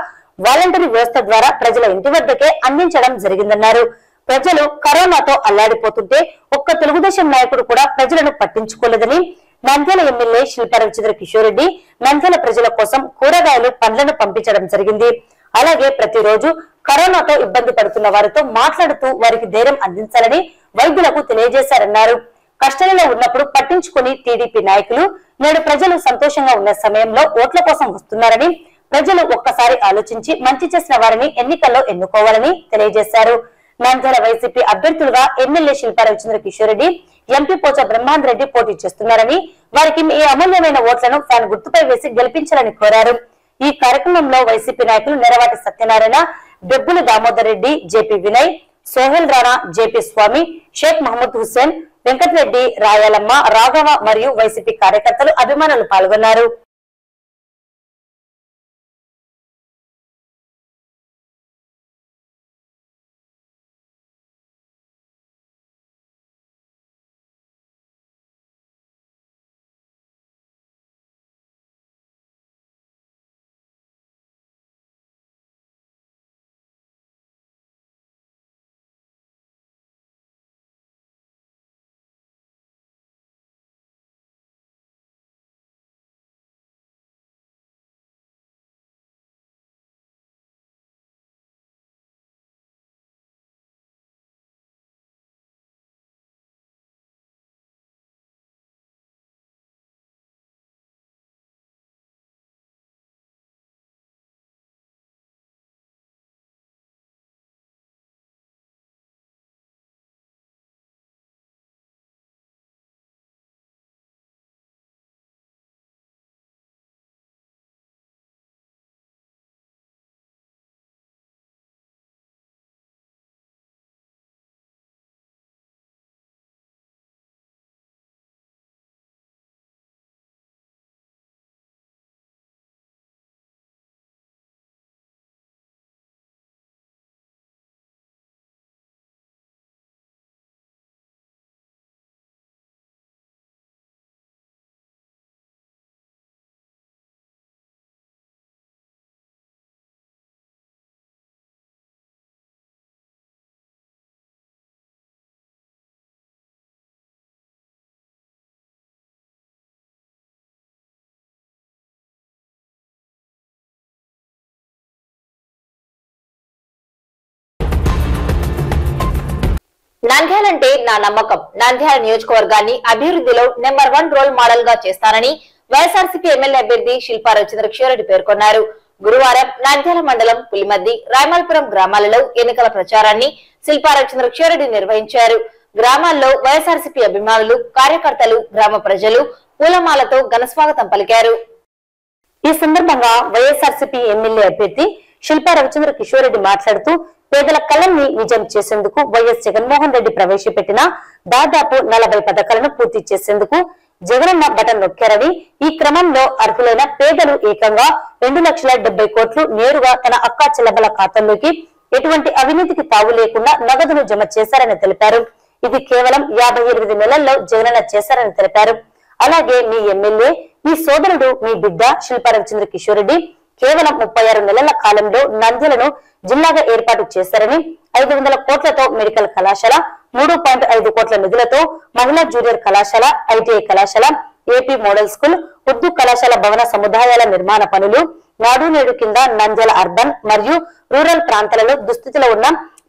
వాలంటరీ వ్యవస్థ ద్వారా ప్రజల ఇంటి వద్దకే అందించడం జరిగిందన్నారు. ప్రజలు కరోనాతో అల్లాడిపోతుంటే ఒక్క తెలుగుదేశం నాయకుడు కూడా ప్రజలను పట్టించుకోలేదని, నంద్యాల ఎమ్మెల్యే శిల్పా రవిచంద్రకిషోరెడ్డి నంద్యాల ప్రజల కోసం కూరగాయలు, పండ్లను పంపించడం జరిగింది. అలాగే ప్రతిరోజు కరోనాతో ఇబ్బంది పడుతున్న వారితో మాట్లాడుతూ వారికి ధైర్యం అందించాలని వైద్యులకు తెలియజేశారన్నారు. కష్టాలలో ఉన్నప్పుడు పట్టించుకుని టీడీపీ నాయకులు నేడు ప్రజలు సంతోషంగా ఉన్న సమయంలో ఓట్ల కోసం వస్తున్నారని, ప్రజలు ఒక్కసారి ఆలోచించి మంచి చేసిన వారిని ఎన్నికల్లో ఎన్నుకోవాలని తెలియజేశారు. నంద్యాల వైసీపీ అభ్యర్థులుగా ఎమ్మెల్యే శిల్పా రవిచంద్రకిషోరెడ్డి, ఎంపీ పోచా బ్రహ్మాందరెడ్డి పోటీ చేస్తున్నారని, వారికి మీ అమూల్యమైన ఓట్లను ఫ్యాన్ గుర్తుపై వేసి గెలిపించాలని కోరారు. ఈ కార్యక్రమంలో వైసీపీ నాయకులు నెరవాటి సత్యనారాయణ, బెబ్బుల దామోదర్ రెడ్డి, జేపీ వినయ్, సోహెల్ రాణా, జేపీ స్వామి, షేక్ మహమ్మద్ హుస్సేన్, వెంకటరెడ్డి, రాయాలమ్మ, రాఘవ మరియు వైసీపీ కార్యకర్తలు, అభిమానులు పాల్గొన్నారు. నంద్యాలంటే నా నమ్మకం. నంద్యాల నియోజకవర్గాన్ని అభివృద్ధిలో నెంబర్ 1 రోల్ మోడల్ గా చేస్తానని వైఎస్ఆర్సీపీ ఎమ్మెల్యే అభ్యర్థి శిల్పా రవిచంద్రకిషోరెడ్డి పేర్కొన్నారు. గురువారం నంద్యాల మండలం పులిమద్ది, రాయమల్పురం గ్రామాలలో ఎన్నికల ప్రచారాన్ని శిల్పా రవిచంద్రకిషోరెడ్డి నిర్వహించారు. గ్రామాల్లో వైఎస్ఆర్సీపీ అభిమానులు, కార్యకర్తలు, గ్రామ ప్రజలు పూలమాలతో ఘనస్వాగతం పలికారు. ఈ సందర్భంగా వైఎస్ఆర్సీపీ ఎమ్మెల్యే అభ్యర్థి శిల్పా రవిచంద్రకిషోరెడ్డి మాట్లాడుతూ పేదల కళల్ని నిజం చేసేందుకు వైఎస్ జగన్మోహన్ రెడ్డి ప్రవేశపెట్టిన దాదాపు 40 పథకాలను పూర్తి చేసేందుకు జగనన్న బటన్ నొక్కారని, ఈ క్రమంలో అర్హులైన పేదలు ఏకంగా 2,70,000 కోట్లు నేరుగా తన అక్కా చెల్లెమ్మల ఖాతాల్లోకి ఎటువంటి అవినీతికి తావు లేకుండా నగదును జమ చేశారని తెలిపారు. ఇది కేవలం 58 నెలల్లో జగనన్న చేశారని తెలిపారు. అలాగే మీ ఎమ్మెల్యే, మీ సోదరుడు, మీ బిడ్డ శిల్పా రవిచంద్రకిషోరెడ్డి కేవలం 36 నెలల కాలంలో నంద్యాలను జిల్లాగా ఏర్పాటు చేశారని 500 కోట్లతో మెడికల్ కళాశాల, 3.5 కోట్ల నిధులతో మహిళా జూనియర్ కళాశాల, ఐటీఐ కళాశాల, ఏపీ మోడల్ స్కూల్, ఉర్దూ కళాశాల భవన సముదాయాల నిర్మాణ పనులు, నాడు నేడు కింద నంద్యాల అర్బన్ మరియు రూరల్ ప్రాంతాలలో దుస్థితిలో ఉన్న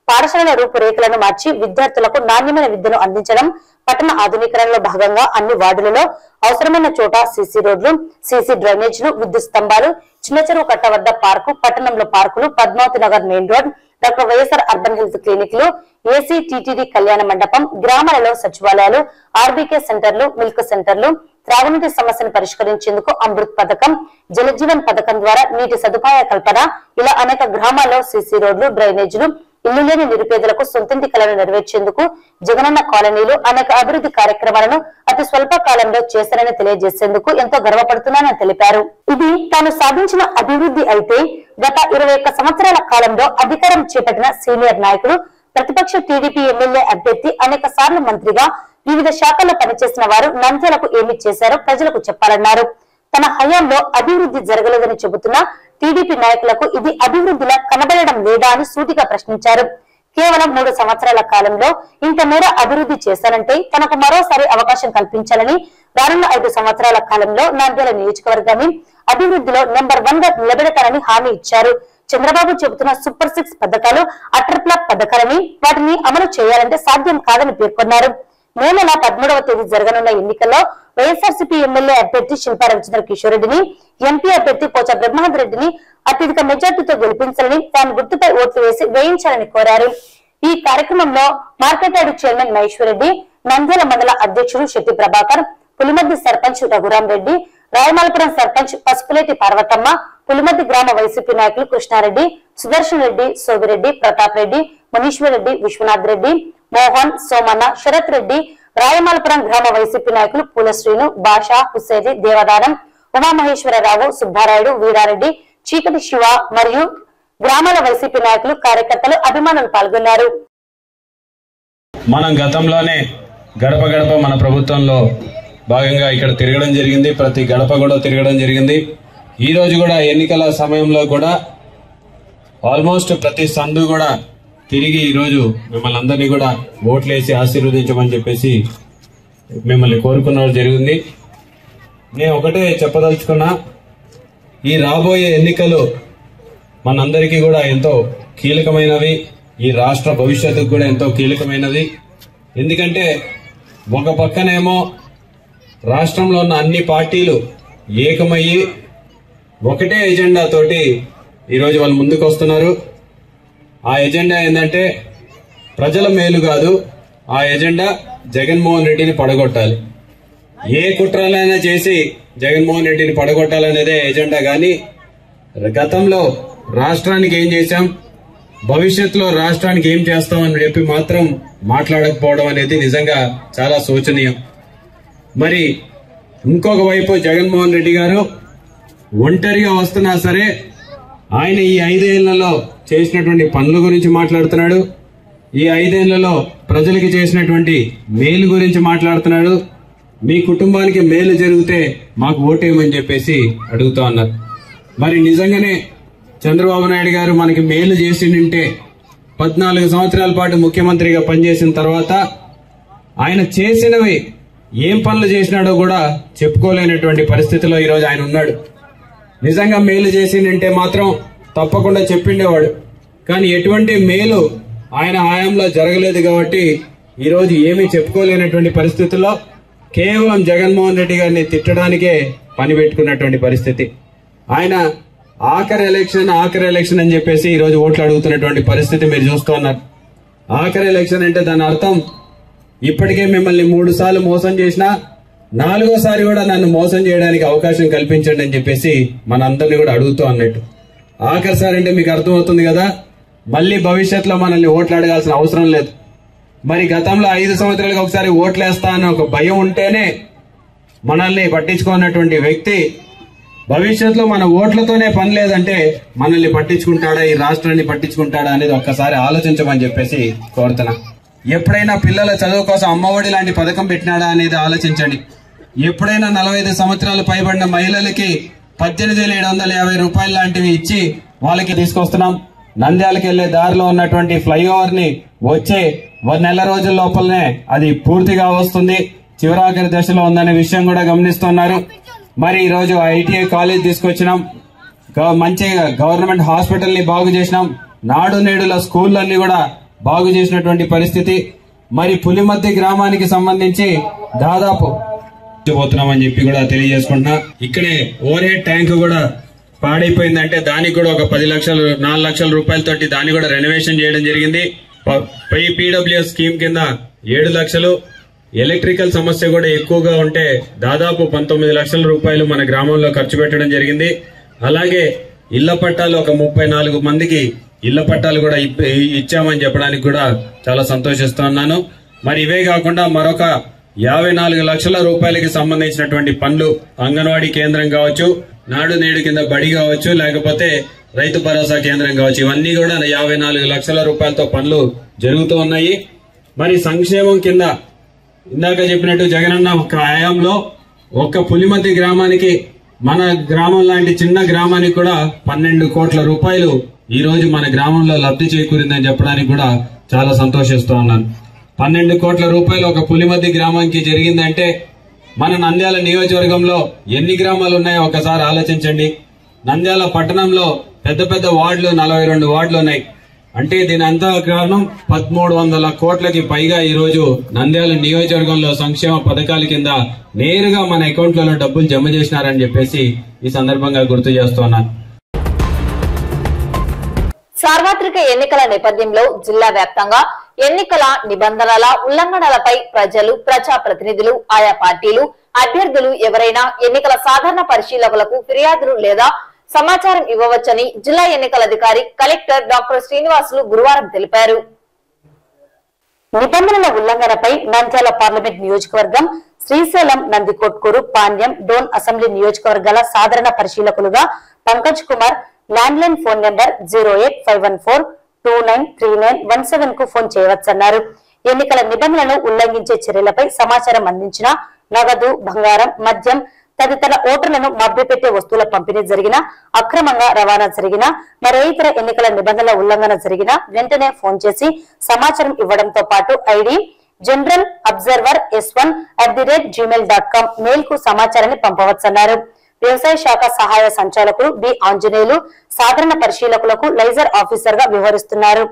పాఠశాలల రూపురేఖలను మార్చి విద్యార్థులకు నాణ్యమైన విద్యను అందించడం, పట్టణ ఆధునీకరణలో భాగంగా అన్ని వార్డులలో అవసరమైన చోట సీసీ రోడ్లు, సీసీ డ్రైనేజీలు, విద్యుత్ స్తంభాలు, చిన్న చెరువు కట్ట వద్ద పార్కు, పట్టణంలో పార్కులు, Padmavathi Nagar main road, doctor YSR urban health క్లినిక్లు, ఏసీ టీటీడీ కళ్యాణ మండపం, గ్రామాలలో సచివాలయాలు, ఆర్బీకే సెంటర్లు, మిల్క్ సెంటర్లు, త్రాగునీటి సమస్యను పరిష్కరించేందుకు అమృత్ పథకం, జలజీవన్ పథకం ద్వారా నీటి సదుపాయ కల్పన, ఇలా అనేక గ్రామాల్లో సీసీ రోడ్లు, డ్రైనేజీలు, ఇల్లు లేని నిరుపేదలకు సొంతింటి కలను నెరవేర్చేందుకు జగనన్న కాలనీలు అనేక అభివృద్ధి కార్యక్రమాలను అతి స్వల్ప కాలంలో చేశారని తెలియజేసేందుకు ఎంతో గర్వపడుతున్నానని తెలిపారు. ఇది తాను సాధించిన అభివృద్ధి అయితే గత 21 సంవత్సరాల కాలంలో అధికారం చేపట్టిన సీనియర్ నాయకుడు, ప్రతిపక్ష టీడీపీ ఎమ్మెల్యే అభ్యర్థి, అనేక సార్లు మంత్రిగా వివిధ శాఖల్లో పనిచేసిన వారు నంద్యాలకు ఏమి చేశారో ప్రజలకు చెప్పాలన్నారు. తన హయాంలో అభివృద్ధి జరగలేదని చెబుతున్న టీడీపీ నాయకులకు ఇది అభివృద్ధిలా కనబడడం లేదా అని సూటిగా ప్రశ్నించారు. కేవలం 3 సంవత్సరాల కాలంలో ఇంత మేర అభివృద్ధి చేశారంటే తనకు మరోసారి అవకాశం కల్పించాలని, రానున్న 5 సంవత్సరాల కాలంలో నంద్యాల నియోజకవర్గాన్ని అభివృద్ధిలో నెంబర్ 1 గా నిలబెడతారని హామీ ఇచ్చారు. చంద్రబాబు చెబుతున్న సూపర్ 6 పథకాలు అటర్ ఫ్లాప్ పథకాలని, వాటిని అమలు చేయాలంటే సాధ్యం కాదని పేర్కొన్నారు. మే నెల 13వ తేదీ జరగనున్న ఎన్నికల్లో వైఎస్ఆర్సీపీ ఎమ్మెల్యే అభ్యర్థి శిల్పా రవిచంద్ర కిషోర్ రెడ్డిని, ఎంపీ అభ్యర్థి పోచా బ్రహ్మానంద రెడ్డిని అత్యధిక మెజార్టీతో గెలిపించాలని, తాను గుర్తుపై ఓట్లు వేసి వేయించాలని కోరారు. ఈ కార్యక్రమంలో market yard chairman Maheshwar Reddy, Nandyal మండల అధ్యక్షుడు శెట్టి ప్రభాకర్, పులిమద్ది సర్పంచ్ రఘురాం రెడ్డి, రాయమాలపురం సర్పంచ్ పసుపులేటి పార్వతమ్మ, పులిమద్ది గ్రామ వైసీపీ నాయకులు కృష్ణారెడ్డి, సుదర్శన్ రెడ్డి, సోమిరెడ్డి, ప్రతాప్ రెడ్డి, మునీశ్వర్ రెడ్డి, విశ్వనాథ్ రెడ్డి, మోహన్, సోమన్న, శరత్ రెడ్డి, రాయమాలపురం గ్రామ వైసీపీ నాయకులు పూలశ్రీను, భాషా, హుసేది, దేవదానం, ఉమామహేశ్వరరావు, సుబ్బారాయుడు, వీరారెడ్డి, చీకటి శివ మరియు గ్రామాల వైసీపీ నాయకులు, కార్యకర్తలు, అభిమానులు పాల్గొన్నారు. మనం గతంలోనే గడప గడప మన ప్రభుత్వంలో భాగంగా ఇక్కడ తిరగడం జరిగింది. ప్రతి గడప కూడా తిరగడం జరిగింది. ఈ రోజు కూడా ఎన్నికల సమయంలో కూడా ఆల్మోస్ట్ ప్రతి సందు కూడా తిరిగి ఈ రోజు మిమ్మల్ని అందరినీ కూడా ఓట్లేసి ఆశీర్వదించమని చెప్పేసి మిమ్మల్ని కోరుకున్నది జరిగింది. నేను ఒకటే చెప్పదలుచుకున్నా, ఈ రాబోయే ఎన్నికలు మనందరికీ కూడా ఎంతో కీలకమైనవి, ఈ రాష్ట్ర భవిష్యత్తుకు కూడా ఎంతో కీలకమైనది. ఎందుకంటే ఒక పక్కనేమో రాష్ట్రంలో ఉన్న అన్ని పార్టీలు ఏకమయ్యి ఒకటే ఎజెండా తోటి ఈరోజు వాళ్ళు ముందుకు వస్తున్నారు. ఆ ఎజెండా ఏంటంటే ప్రజల మేలు కాదు, ఆ ఎజెండా జగన్మోహన్ రెడ్డిని పడగొట్టాలి. ఏ కుట్రలైనా చేసి జగన్మోహన్ రెడ్డిని పడగొట్టాలనేదే ఎజెండా. కానీ గతంలో రాష్ట్రానికి ఏం చేశాం, భవిష్యత్తులో రాష్ట్రానికి ఏం చేస్తామని చెప్పి మాత్రం మాట్లాడకపోవడం అనేది నిజంగా చాలా శోచనీయం. మరి ఇంకొక వైపు జగన్మోహన్ రెడ్డి గారు ఒంటరిగా వస్తున్నా సరే ఆయన ఈ 5 ఏళ్లలో చేసినటువంటి పనుల గురించి మాట్లాడుతున్నాడు. ఈ 5 ఏళ్లలో ప్రజలకి చేసినటువంటి మేలు గురించి మాట్లాడుతున్నాడు. మీ కుటుంబానికి మేలు జరిగితే మాకు ఓటేయమని చెప్పేసి అడుగుతా ఉన్నారు. మరి నిజంగానే చంద్రబాబు నాయుడు గారు మనకి మేలు చేసిందంటే 14 సంవత్సరాల పాటు ముఖ్యమంత్రిగా పనిచేసిన తర్వాత ఆయన చేసినవి ఏం పనులు చేసినాడో కూడా చెప్పుకోలేనటువంటి పరిస్థితిలో ఈరోజు ఆయన ఉన్నాడు. నిజంగా మేలు చేసిందంటే మాత్రం తప్పకుండా చెప్పిండేవాడు. కానీ ఎటువంటి మేలు ఆయన హయాంలో జరగలేదు కాబట్టి ఈరోజు ఏమీ చెప్పుకోలేనటువంటి పరిస్థితుల్లో కేవలం జగన్మోహన్ రెడ్డి గారిని తిట్టడానికే పని పెట్టుకున్నటువంటి పరిస్థితి. ఆయన ఆఖరి ఎలక్షన్ అని చెప్పేసి ఈరోజు ఓట్లు అడుగుతున్నటువంటి పరిస్థితి మీరు చూస్తూ ఉన్నారు. ఆఖరి ఎలక్షన్ అంటే దాని అర్థం ఇప్పటికే మిమ్మల్ని 3 సార్లు మోసం చేసినా 4వసారి కూడా నన్ను మోసం చేయడానికి అవకాశం కల్పించండి అని చెప్పేసి మన అందరినీ కూడా అడుగుతూ అన్నట్టు. ఆఖరిసారి అంటే మీకు అర్థమవుతుంది కదా, మళ్ళీ భవిష్యత్తులో మనల్ని ఓట్లు అడగాల్సిన అవసరం లేదు. మరి గతంలో 5 సంవత్సరాలకు ఒకసారి ఓట్లేస్తా అన్న ఒక భయం ఉంటేనే మనల్ని పట్టించుకున్నటువంటి వ్యక్తి భవిష్యత్తులో మన ఓట్లతోనే పని లేదంటే మనల్ని పట్టించుకుంటాడా, ఈ రాష్ట్రాన్ని పట్టించుకుంటాడా అనేది ఒక్కసారి ఆలోచించమని చెప్పేసి కోరుతున్నా. ఎప్పుడైనా పిల్లల చదువు కోసం అమ్మఒడి లాంటి పథకం పెట్టినాడా అనేది ఆలోచించండి. ఎప్పుడైనా 45 సంవత్సరాలు పైబడిన మహిళలకి 18,750 రూపాయలు లాంటివి ఇచ్చి వాళ్ళకి తీసుకొస్తున్నాం. నంద్యాలకు వెళ్లే దారిలో ఉన్నటువంటి ఫ్లైఓవర్ ని వచ్చే 1 నెల రోజుల లోపలనే అది పూర్తిగా వస్తుంది, చివరాఖరి దశలో ఉందనే విషయం కూడా గమనిస్తున్నారు. మరి ఈ రోజు ITI కాలేజ్ తీసుకొచ్చినాం, మంచిగా గవర్నమెంట్ హాస్పిటల్ ని బాగు చేసినాం, నాడు నేడుల స్కూళ్ళన్నీ కూడా బాగు చేసినటువంటి పరిస్థితి. మరి పులిమద్ది గ్రామానికి సంబంధించి దాదాపు పోతున్నామని చెప్పి కూడా తెలియజేసుకుంటున్నా. ఇక్కడే ఓవర్ హెడ్ ట్యాంక్ కూడా పాడైపోయిందంటే దానికి కూడా ఒక 4 లక్షల రూపాయలతోటి దాన్ని కూడా రెనోవేషన్ చేయడం జరిగింది. PWS స్కీమ్ కింద 7 లక్షలు, ఎలక్ట్రికల్ సమస్య కూడా ఎక్కువగా ఉంటే దాదాపు 19 లక్షల రూపాయలు మన గ్రామంలో ఖర్చు పెట్టడం జరిగింది. అలాగే ఇళ్ల పట్టాలు ఒక 34 మందికి ఇళ్ల పట్టాలు కూడా ఇచ్చామని చెప్పడానికి కూడా చాలా సంతోషిస్తున్నాను. మరి ఇవే కాకుండా మరొక 54 లక్షల రూపాయలకి సంబంధించినటువంటి పనులు అంగన్వాడీ కేంద్రం కావచ్చు, నాడు నేడు కింద బడి కావచ్చు, లేకపోతే రైతు భరోసా కేంద్రం కావచ్చు, ఇవన్నీ కూడా 54 లక్షల రూపాయలతో పనులు జరుగుతూ ఉన్నాయి. మరి సంక్షేమం కింద ఇందాక చెప్పినట్టు జగనన్న హయాంలో ఒక్క పులిమద్ది గ్రామానికి, మన గ్రామం లాంటి చిన్న గ్రామానికి కూడా 12 కోట్ల రూపాయలు ఈ రోజు మన గ్రామంలో లబ్ధి చేకూరిందని చెప్పడానికి కూడా చాలా సంతోషిస్తూ ఉన్నాను. 12 కోట్ల రూపాయలు ఒక పులిమద్ది గ్రామానికి జరిగిందంటే మన నంద్యాల నియోజకవర్గంలో ఎన్ని గ్రామాలు ఉన్నాయో ఒకసారి ఆలోచించండి. నంద్యాల పట్టణంలో పెద్ద పెద్ద వార్డులు 42 వార్డులు ఉన్నాయి. అంటే దీని అంతా కారణం 1300 కోట్లకి పైగా ఈ రోజు నంద్యాల నియోజకవర్గంలో సంక్షేమ పథకాల కింద నేరుగా మన అకౌంట్లలో డబ్బులు జమ చేసినారని చెప్పేసి ఈ సందర్భంగా గుర్తు చేస్తున్నాను. సార్వత్రిక ఎన్నికల నేపథ్యంలో జిల్లా వ్యాప్తంగా ఎన్నికల నిబంధనల ఉల్లంఘనలపై ప్రజలు, ప్రజాప్రతినిధులు, ఆయా పార్టీలు, అభ్యర్థులు ఎవరైనా ఎన్నికల సాధారణ పరిశీలకులకు ఫిర్యాదులు లేదా సమాచారం ఇవ్వవచ్చని జిల్లా ఎన్నికల అధికారి కలెక్టర్ డాక్టర్ శ్రీనివాసులు గురువారం తెలిపారు. నిబంధనల ఉల్లంఘనపై నంద్యాల పార్లమెంట్ నియోజకవర్గం, శ్రీశైలం, నందికొట్కూరు, పాణ్యం, డోన్ అసెంబ్లీ నియోజకవర్గాల సాధారణ పరిశీలకులుగా Pankaj Kumar landline phone number 08514293917 కు ఫోన్ చేయవచ్చన్నారు. ఎన్నికల నిబంధనలను ఉల్లంఘించే చర్యలపై సమాచారం అందించిన, నగదు, బంగారం, మద్యం తదితర ఓటర్లను మభ్యపెట్టే వస్తువుల పంపిణీ జరిగినా, అక్రమంగా రవాణా జరిగినా, మరే ఇతర ఎన్నికల నిబంధనల ఉల్లంఘన జరిగినా వెంటనే ఫోన్ చేసి సమాచారం ఇవ్వడంతో పాటు ID general observer s1@gmail.com mail కు సమాచారాన్ని పంపవచ్చన్నారు. వ్యవసాయ శాఖ సహాయ సంచాలకులు బి ఆంజనేయులు సాధారణ పరిశీలకులకు లైజర్ ఆఫీసర్ గా వ్యవహరిస్తున్నారు.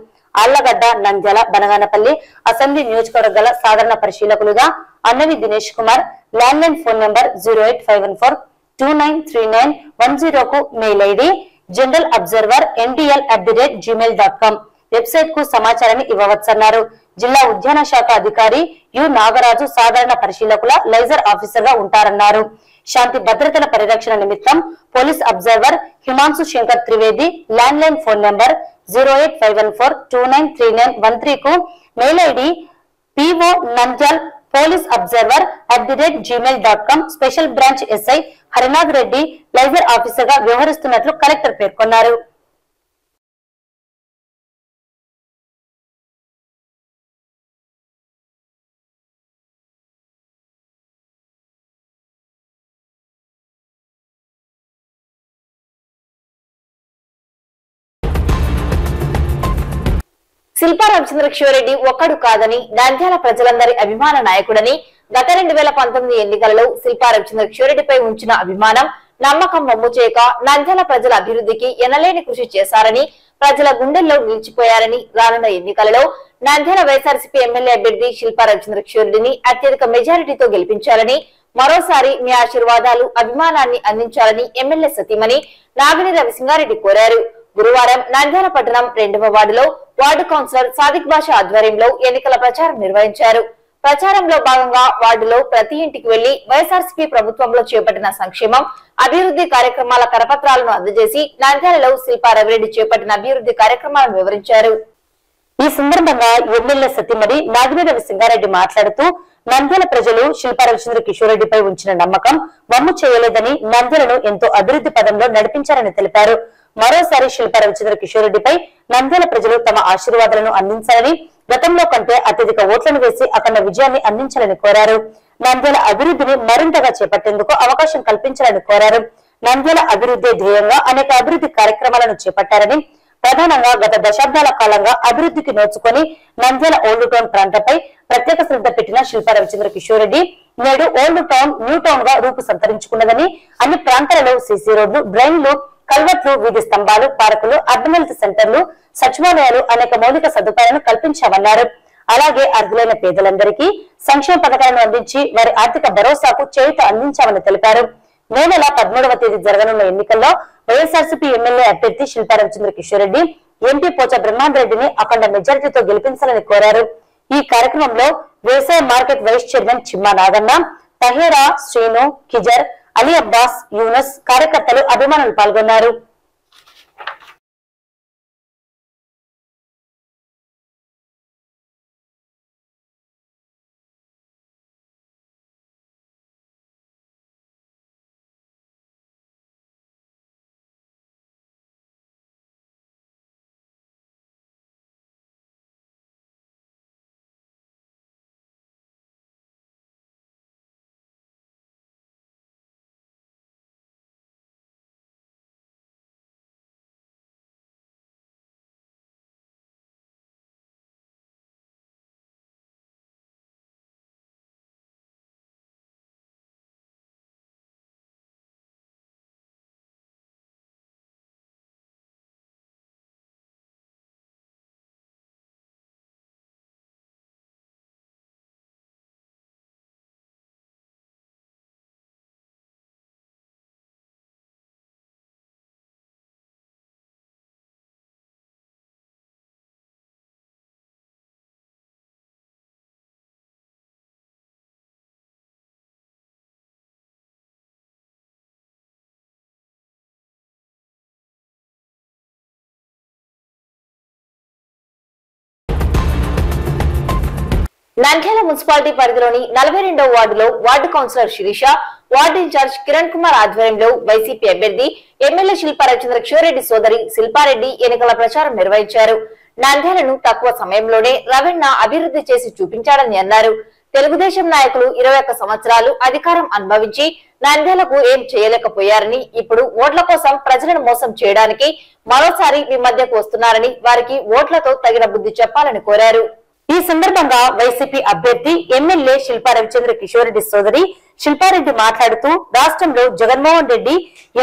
ఆళ్లగడ్డ, నంద్యాల, బనగానపల్లి అసెంబ్లీ నియోజకవర్గాల సాధారణ పరిశీలకులుగా అన్నవి Dinesh Kumar landline phone number 08514293910 కు mail ID general observer ndl@gmail.com website కు సమాచారాన్ని ఇవ్వవచ్చన్నారు. జిల్లా ఉద్యాన శాఖ అధికారి యు నాగరాజు సాధారణ పరిశీలకుల లైజర్ ఆఫీసర్ గా ఉంటారన్నారు. శాంతి భద్రతల పరిరక్షణ నిమిత్తం police observer Himanshu Shankar Trivedi landline phone number 08514293913 కు mail ID PO Nandyal police observer @gmail.com special branch SI Harinath Reddy laser officer గా వ్యవహరిస్తున్నట్లు కలెక్టర్ పేర్కొన్నారు. శిల్పా రవిచంద్రకిషోరెడ్డి ఒక్కడు కాదని, నంద్యాల ప్రజలందరి అభిమాన నాయకుడని, గత 2019 ఎన్నికలలో శిల్పా రవిచంద్రకిషోరెడ్డిపై ఉంచిన అభిమానం, నమ్మకం వమ్ము చేయక నంద్యాల ప్రజల అభివృద్ధికి ఎనలేని కృషి చేశారని, ప్రజల గుండెల్లో నిలిచిపోయారని, రానున్న ఎన్నికలలో నంద్యాల వైఎస్ఆర్సీపీ ఎమ్మెల్యే అభ్యర్థి శిల్పా రవిచంద్రకిషోరెడ్డిని అత్యధిక మెజారిటీతో గెలిపించాలని, మరోసారి మీ ఆశీర్వాదాలు, అభిమానాన్ని అందించాలని ఎమ్మెల్యే సతీమణి నాగిని రవిసింగారెడ్డి కోరారు. గురువారం నంద్యాల పట్టణం 2వ వార్డులో వార్డు కౌన్సిలర్ సాదిక్ బాషా ఆధ్వర్యంలో ఎన్నికల ప్రచారం నిర్వహించారు. ప్రచారంలో భాగంగా వార్డులో ప్రతి ఇంటికి వెళ్లి వైఎస్ఆర్సీపీ ప్రభుత్వంలో చేపట్టిన సంక్షేమం, అభివృద్ధి కార్యక్రమాల కరపత్రాలను అందజేసి నంద్యాలలో శిల్పా రవిరెడ్డి చేపట్టిన అభివృద్ధి కార్యక్రమాలను వివరించారు. ఈ సందర్భంగా ఎమ్మెల్యే సతీమణి నాగిని రవిసింగారెడ్డి మాట్లాడుతూ, నంద్యాల ప్రజలు శిల్పా రవిచంద్రకిషోరెడ్డిపై ఉంచిన నమ్మకం వమ్ము చేయలేదని, నంద్యాలను ఎంతో అభివృద్ధి పదంలో నడిపించారని తెలిపారు. మరోసారి శిల్పా రవిచంద్రకిషోరెడ్డిపై నంద్యాల ప్రజలు తమ ఆశీర్వాదాలను అందించాలని, గతంలో కంటే అత్యధిక ఓట్లను వేసి అఖండ విజయాన్ని అందించాలని కోరారు. నంద్యాల అభివృద్ధిని మరింతగా చేపట్టేందుకు అవకాశం కల్పించాలని కోరారు. నంద్యాల అభివృద్ధి ధ్యేయంగా అనేక అభివృద్ధి కార్యక్రమాలను చేపట్టారని, ప్రధానంగా గత దశాబ్దాల కాలంగా అభివృద్ధికి నోచుకొని నంద్యాల ఓల్డ్ టౌన్ ప్రాంతంపై ప్రత్యేక శ్రద్ధ పెట్టిన శిల్పా రవిచంద్ర కిషోర్ రెడ్డి నేడు ఓల్డ్ టౌన్ న్యూ టౌన్ గా రూపు సంతరించుకున్నదని, అన్ని ప్రాంతాలలో సీసీ రోడ్లు, డ్రైన్లు, కల్వర్ట్లు, వీధి స్తంభాలు, పార్కులు, అర్బన్ హెల్త్ సెంటర్లు, సచివాలయాలు, అనేక మౌలిక సదుపాయాలను కల్పించామన్నారు. అలాగే అర్హులైన పేదలందరికీ సంక్షేమ పథకాలను అందించి వారి ఆర్థిక భరోసాకు చేయూత అందించామని తెలిపారు. మే నెల 13వ తేదీ జరగనున్న ఎన్నికల్లో వైఎస్ఆర్సీపీ ఎమ్మెల్యే అభ్యర్థి శిల్పా రవిచంద్ర కిషోర్ రెడ్డి ఎంపీ పోచా బ్రహ్మాందరెడ్డిని అఖండ మెజారిటీతో గెలిపించాలని కోరారు. ఈ కార్యక్రమంలో వ్యవసాయ market vice chairman Chimma Naganna, Tahera, Srinu, Khizar, Ali Abbas, Younus, కార్యకర్తలు, అభిమానులు పాల్గొన్నారు. నంద్యాల మున్సిపాలిటీ పరిధిలోని 42వ వార్డులో ward councillor Sirisha, ward incharge Kiran Kumar ఆధ్వర్యంలో వైసీపీ అభ్యర్థి ఎమ్మెల్యే శిల్పా రవిచంద్ర కిషోర్ రెడ్డి సోదరి శిల్పారెడ్డి ఎన్నికల ప్రచారం నిర్వహించారు. నంద్యాలను తక్కువ సమయంలోనే రవీణ అభివృద్ధి చేసి చూపించాడని అన్నారు. తెలుగుదేశం నాయకులు 21 సంవత్సరాలు అధికారం అనుభవించి నంద్యాలకు ఏం చేయలేకపోయారని, ఇప్పుడు ఓట్ల కోసం ప్రజలను మోసం చేయడానికి మరోసారి మీ మధ్యకు వస్తున్నారని, వారికి ఓట్లతో తగిన బుద్ధి చెప్పాలని కోరారు. ఈ సందర్భంగా వైసీపీ అభ్యర్థి ఎమ్మెల్యే శిల్పా రవిచంద్ర కిషోర్ రెడ్డి సోదరి శిల్పారెడ్డి మాట్లాడుతూ, రాష్ట్రంలో జగన్మోహన్ రెడ్డి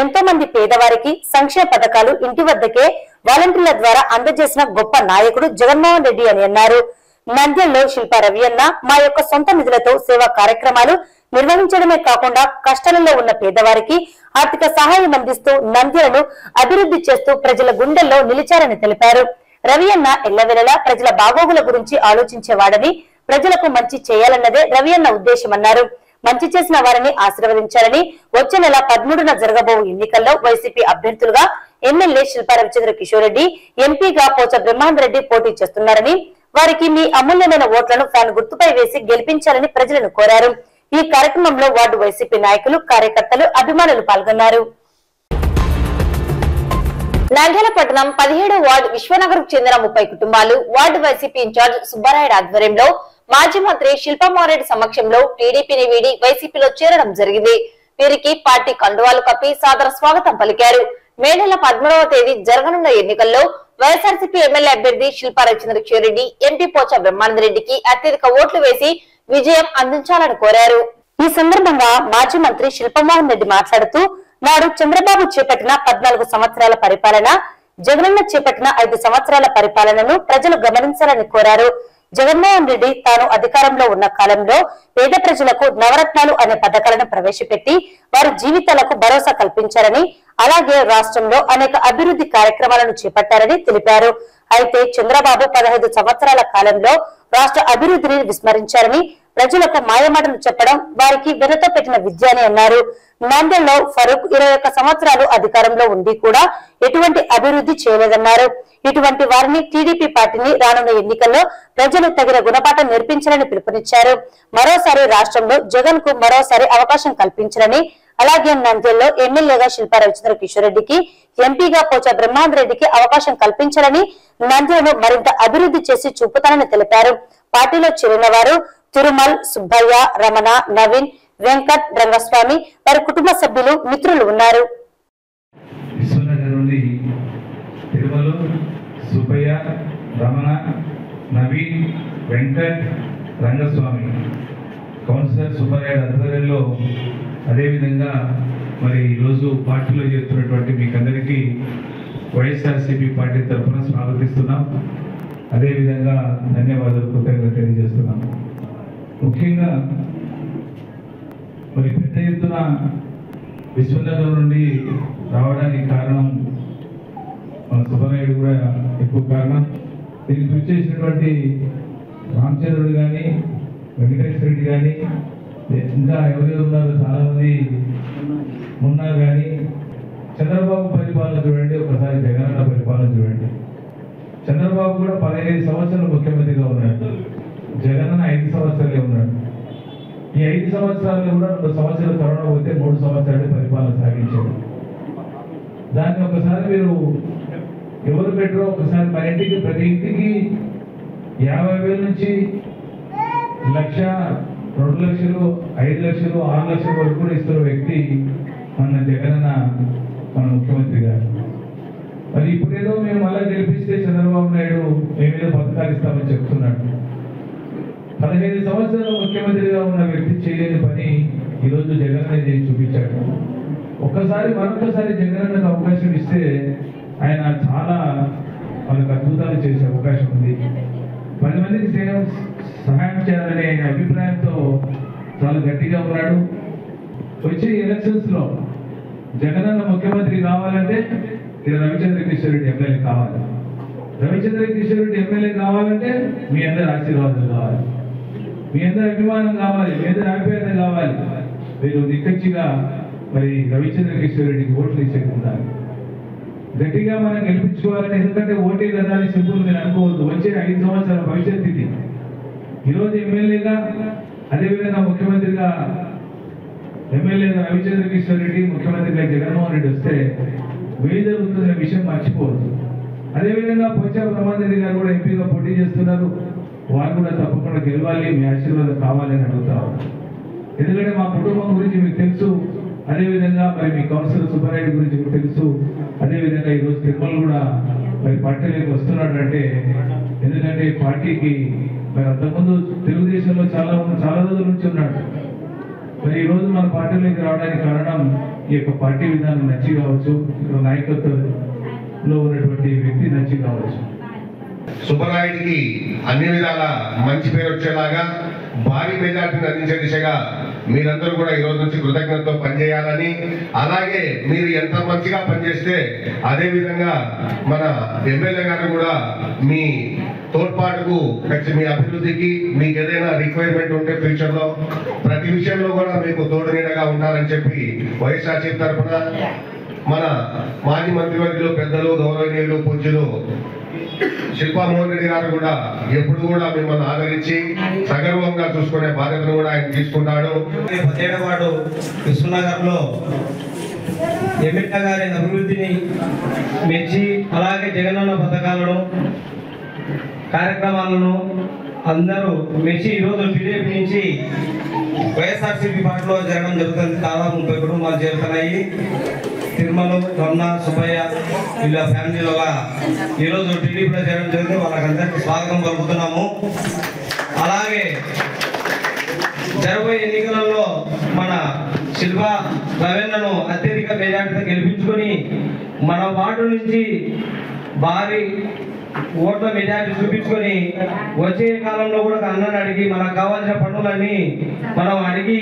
ఎంతో మంది పేదవారికి సంక్షేమ పథకాలు ఇంటి వద్దకే వాలంటీర్ల ద్వారా అందజేసిన గొప్ప నాయకుడు జగన్మోహన్ రెడ్డి అని అన్నారు. నంద్యాలలో శిల్పా రవి అన్న మా యొక్క సొంత నిధులతో సేవా కార్యక్రమాలు నిర్వహించడమే కాకుండా కష్టాలలో ఉన్న పేదవారికి ఆర్థిక సహాయం అందిస్తూ నంద్యాలను అభివృద్ధి చేస్తూ ప్రజల గుండెల్లో నిలిచారని తెలిపారు. రవి అన్న ఎల్లవెల్లలా ప్రజల బాగోగుల గురించి ఆలోచించేవాడని, ప్రజలకు మంచి చేయాలన్నదే రవి అన్న ఉద్దేశమన్నారు. మంచి చేసిన వారిని ఆశీర్వదించాలని, వచ్చే నెల 13న జరగబో ఎన్నికల్లో వైసీపీ అభ్యర్థులుగా ఎమ్మెల్యే శిల్పా రవిచంద్ర కిషోర్ రెడ్డి, ఎంపీగా పోచా బ్రహ్మాందరెడ్డి పోటీ చేస్తున్నారని, వారికి మీ అమూల్యమైన ఓట్లను ఫ్యాన్ గుర్తుపై వేసి గెలిపించాలని ప్రజలను కోరారు. ఈ కార్యక్రమంలో వార్డు వైసీపీ నాయకులు, కార్యకర్తలు, అభిమానులు పాల్గొన్నారు. నంద్యాల పట్టణం 17వ వార్డు విశ్వనగర్ కు చెందిన 30 కుటుంబాలు వార్డు వైసీపీ ఇన్ఛార్జ్ సుబ్బారాయుడు ఆధ్వర్యంలో మాజీ మంత్రి శిల్పామారెడ్డి సమక్షంలో టీడీపీని వీడి వైసీపీలో చేరడం జరిగింది. వీరికి పార్టీ కండువాలు కప్పి సాదర స్వాగతం పలికారు. మే నెల 13వ తేదీ జరగనున్న ఎన్నికల్లో వైఎస్ఆర్సీపీ ఎమ్మెల్యే అభ్యర్థి శిల్పా రవిచంద్ర కిషోర్ రెడ్డి, ఎంపీ పోచా బ్రహ్మాందరెడ్డికి అత్యధిక ఓట్లు వేసి విజయం అందించాలని కోరారు. ఈ సందర్భంగా మాజీ మంత్రి శిల్పమోహన్ రెడ్డి మాట్లాడుతూ, నాడు చంద్రబాబు చేపట్టిన 14 సంవత్సరాల పరిపాలన, జగనన్న చేపట్టిన 5 సంవత్సరాల పరిపాలనను ప్రజలు గమనించాలని కోరారు. జగన్మోహన్ రెడ్డి తాను అధికారంలో ఉన్న కాలంలో పేద ప్రజలకు నవరత్నాలు అనే పథకాలను ప్రవేశపెట్టి వారి జీవితాలకు భరోసా కల్పించారని, అలాగే రాష్ట్రంలో అనేక అభివృద్ధి కార్యక్రమాలను చేపట్టారని తెలిపారు. అయితే చంద్రబాబు 15 సంవత్సరాల కాలంలో రాష్ట్ర అభివృద్ధిని విస్మరించారని, ప్రజలకు మాయమాటలు చెప్పడం వారికి వెనతో పెట్టిన విద్య అని అన్నారు. నంద్యాలలో ఫరూక్ 21 సంవత్సరాలు అధికారంలో ఉండి కూడా ఎటువంటి అభివృద్ధి చేయలేదన్నారు. ఇటువంటి వారిని టీడీపీ పార్టీని రానున్న ఎన్నికల్లో ప్రజలు తగిన గుణపాఠం నేర్పించాలని పిలుపునిచ్చారు. మరోసారి రాష్ట్రంలో జగన్ కు మరోసారి అవకాశం కల్పించాలని, అలాగే నంద్యాలలో ఎమ్మెల్యేగా శిల్పా రవిచంద్ర కిషోర్ రెడ్డికి, ఎంపీగా పోచా బ్రహ్మాందరెడ్డికి అవకాశం కల్పించాలని, నంద్యాలను మరింత అభివృద్ధి చేసి చూపుతానని తెలిపారు. పార్టీలో చేరిన వారు తిరుమల్, సుబ్బయ్య, రమణ, నవీన్, వెంకట్, రంగస్వామి, వారి కుటుంబ సభ్యులు, మిత్రులు ఉన్నారు. నుండి తిరుమల, సుబ్బయ్య, రమణ, నవీన్, వెంకట్, రంగస్వామి, కౌన్సిలర్ సుబ్బయ్య ఆధ్వర్యంలో, అదేవిధంగా మరి ఈరోజు పార్టీలో చేస్తున్నటువంటి మీకందరికీ వైఎస్ఆర్సీపీ పార్టీ తరఫున స్వాగతిస్తున్నాం. అదేవిధంగా ధన్యవాదాలు కృతజ్ఞతలు తెలియజేస్తున్నాం. ముఖ్యంగా మరి పెద్ద ఎత్తున విశ్వనగరం నుండి రావడానికి కారణం మన సుబ్బనాయుడు కూడా ఎక్కువ కారణం. దీనికి కృషి చేసినటువంటి రామచంద్రుడు కానీ, వెంకటేశ్వర రెడ్డి కానీ, ఇంకా ఎవరెవరు ఉన్నారో చాలామంది ఉన్నారు. కానీ చంద్రబాబు పరిపాలన చూడండి, ఒకసారి జగనన్న పరిపాలన చూడండి. చంద్రబాబు కూడా 15 సంవత్సరాలు ముఖ్యమంత్రిగా ఉన్నాడు, జగనన్న 5 సంవత్సరాలే ఉన్నాడు. ఈ 5 సంవత్సరాలు కూడా 2 సంవత్సరాలు కరోనా పోతే 3 సంవత్సరాలు పరిపాలన సాగించాడు. దాన్ని ఒకసారి మీరు ఎవరు పెట్టరో ఒకసారి మన ఇంటికి, ప్రతి ఇంటికి 50,000 నుంచి 1,00,000, 2 లక్షలు, 5 లక్షలు, 6 లక్షల వరకు కూడా ఇస్తున్న వ్యక్తి మన జగనన్న, మన ముఖ్యమంత్రి గారు. మరి ఇప్పుడేదో మేము మళ్ళా గెలిపిస్తే చంద్రబాబు నాయుడు మేమేదో పథకాలు ఇస్తామని చెప్తున్నాడు. 15 సంవత్సరాలు ముఖ్యమంత్రిగా ఉన్న వ్యక్తి చేయలేని పని ఈరోజు జగనన్న చేసి చూపించాడు. మరొకసారి జగనన్నకు అవకాశం ఇస్తే ఆయన చాలా వాళ్ళకి అద్భుతాలు చేసే అవకాశం ఉంది. 10 మందికి సహాయం చేయాలనే అభిప్రాయంతో చాలా గట్టిగా ఉన్నాడు. వచ్చే ఎలక్షన్స్ లో జగనన్న ముఖ్యమంత్రి కావాలంటే రవిచంద్ర కిషోర్ రెడ్డి ఎమ్మెల్యే కావాలి. రవిచంద్ర కిషోర్ రెడ్డి ఎమ్మెల్యే కావాలంటే మీ అందరి ఆశీర్వాదాలు కావాలి, మీ అందరి అభిమానం కావాలి, మీ అందరి ఆప్యాయత కావాలి. మీరు నిక్కచ్చిగా మరి రవిచంద్ర కిషోర్ రెడ్డికి ఓట్లు ఇచ్చేది ఉండాలి. గట్టిగా మనం గెలిపించుకోవాలని, ఎందుకంటే ఓటే కదా అని సింపుల్ మీరు అనుకోవద్దు. వచ్చే 5 సంవత్సరాల భవిష్యత్తు ఇది. ఈరోజు ఎమ్మెల్యేగా, అదేవిధంగా ముఖ్యమంత్రిగా, ఎమ్మెల్యేగా రవిచంద్ర కిషోర్ రెడ్డి, ముఖ్యమంత్రిగా జగన్మోహన్ రెడ్డి వస్తే వేయి జరుగుతున్న విషయం మర్చిపోవద్దు. అదేవిధంగా పొచ్చా బ్రహ్మానంద రెడ్డి గారు కూడా ఎంపీగా పోటీ చేస్తున్నారు. వారు కూడా తప్పకుండా గెలవాలి, మీ ఆశీర్వాదం కావాలని అడుగుతా ఉన్నారు. ఎందుకంటే మా కుటుంబం గురించి మీకు తెలుసు, అదేవిధంగా మరి మీ కౌన్సిలర్ సుబ్బారెడ్డి గురించి మీకు తెలుసు. అదేవిధంగా ఈరోజు తిరుమల కూడా మరి పార్టీలోకి వస్తున్నాడు అంటే, ఎందుకంటే పార్టీకి మరి అంతకుముందు తెలుగుదేశంలో చాలా రోజుల నుంచి ఉన్నాడు. మరి ఈ రోజు మన పార్టీలోకి రావడానికి కారణం ఈ యొక్క పార్టీ విధానం నచ్చి కావచ్చు, ఇక్కడ నాయకత్వంలో ఉన్నటువంటి వ్యక్తి నచ్చి కావచ్చు. సుబ్బనాయుడికి అన్ని విధాల మంచి పేరు వచ్చేలాగా భారీ మెజార్టీని అందించే దిశగా మీరందరూ కూడా ఈ రోజు నుంచి కృతజ్ఞతతో పనిచేయాలని, అలాగే మీరు ఎంత మంచిగా పనిచేస్తే అదే విధంగా మన ఎమ్మెల్యే గారు కూడా మీ తోడ్పాటుకు, మీ అభివృద్ధికి, మీకు ఏదైనా రిక్వైర్మెంట్ ఉంటే ఫ్యూచర్ లో ప్రతి విషయంలో కూడా మీకు తోడు నీడగా ఉంటారని చెప్పి వైఎస్ఆర్సీపీ తరఫున మన మాజీ మంత్రివర్యులు, పెద్దలు, గౌరవనీయులు, పూజ్యులు శిల్పా మోహన్ రెడ్డి గారు కూడా ఎప్పుడు కూడా మిమ్మల్ని ఆదరించి సగర్వంగా చూసుకునే బాధ్యతను కూడా ఆయన తీసుకుంటాడు. పదేళ్లపాటు విశ్వనగర్ లో ఎమ్మెల్యే గారి అభివృద్ధిని మెచ్చి, అలాగే జగనన్న పథకాలను, కార్యక్రమాలను అందరూ మెచ్చి ఈరోజు టీడీపీ నుంచి వైఎస్ఆర్సీపీ పార్టీలో జరగడం జరుగుతుంది. దాదాపు 30 కుటుంబాలు చేరుతున్నాయి. తిరుమల, రమణ, సుబ్బయ్య వీళ్ళ ఫ్యామిలీలోగా ఈరోజు టీడీపీలో చేరడం జరిగింది. వాళ్ళకందరికీ స్వాగతం పలుకుతున్నాము. అలాగే జరగబోయే ఎన్నికలలో మన శిల్పా రవీంద్రను అత్యధిక మెజార్టీతో గెలిపించుకొని మన వార్డు నుంచి భారీ ఓట్ల మెజార్టీ చూపించుకొని వచ్చే కాలంలో కూడా అన్నని అడిగి మనకు కావాల్సిన పనులన్నీ మనం అడిగి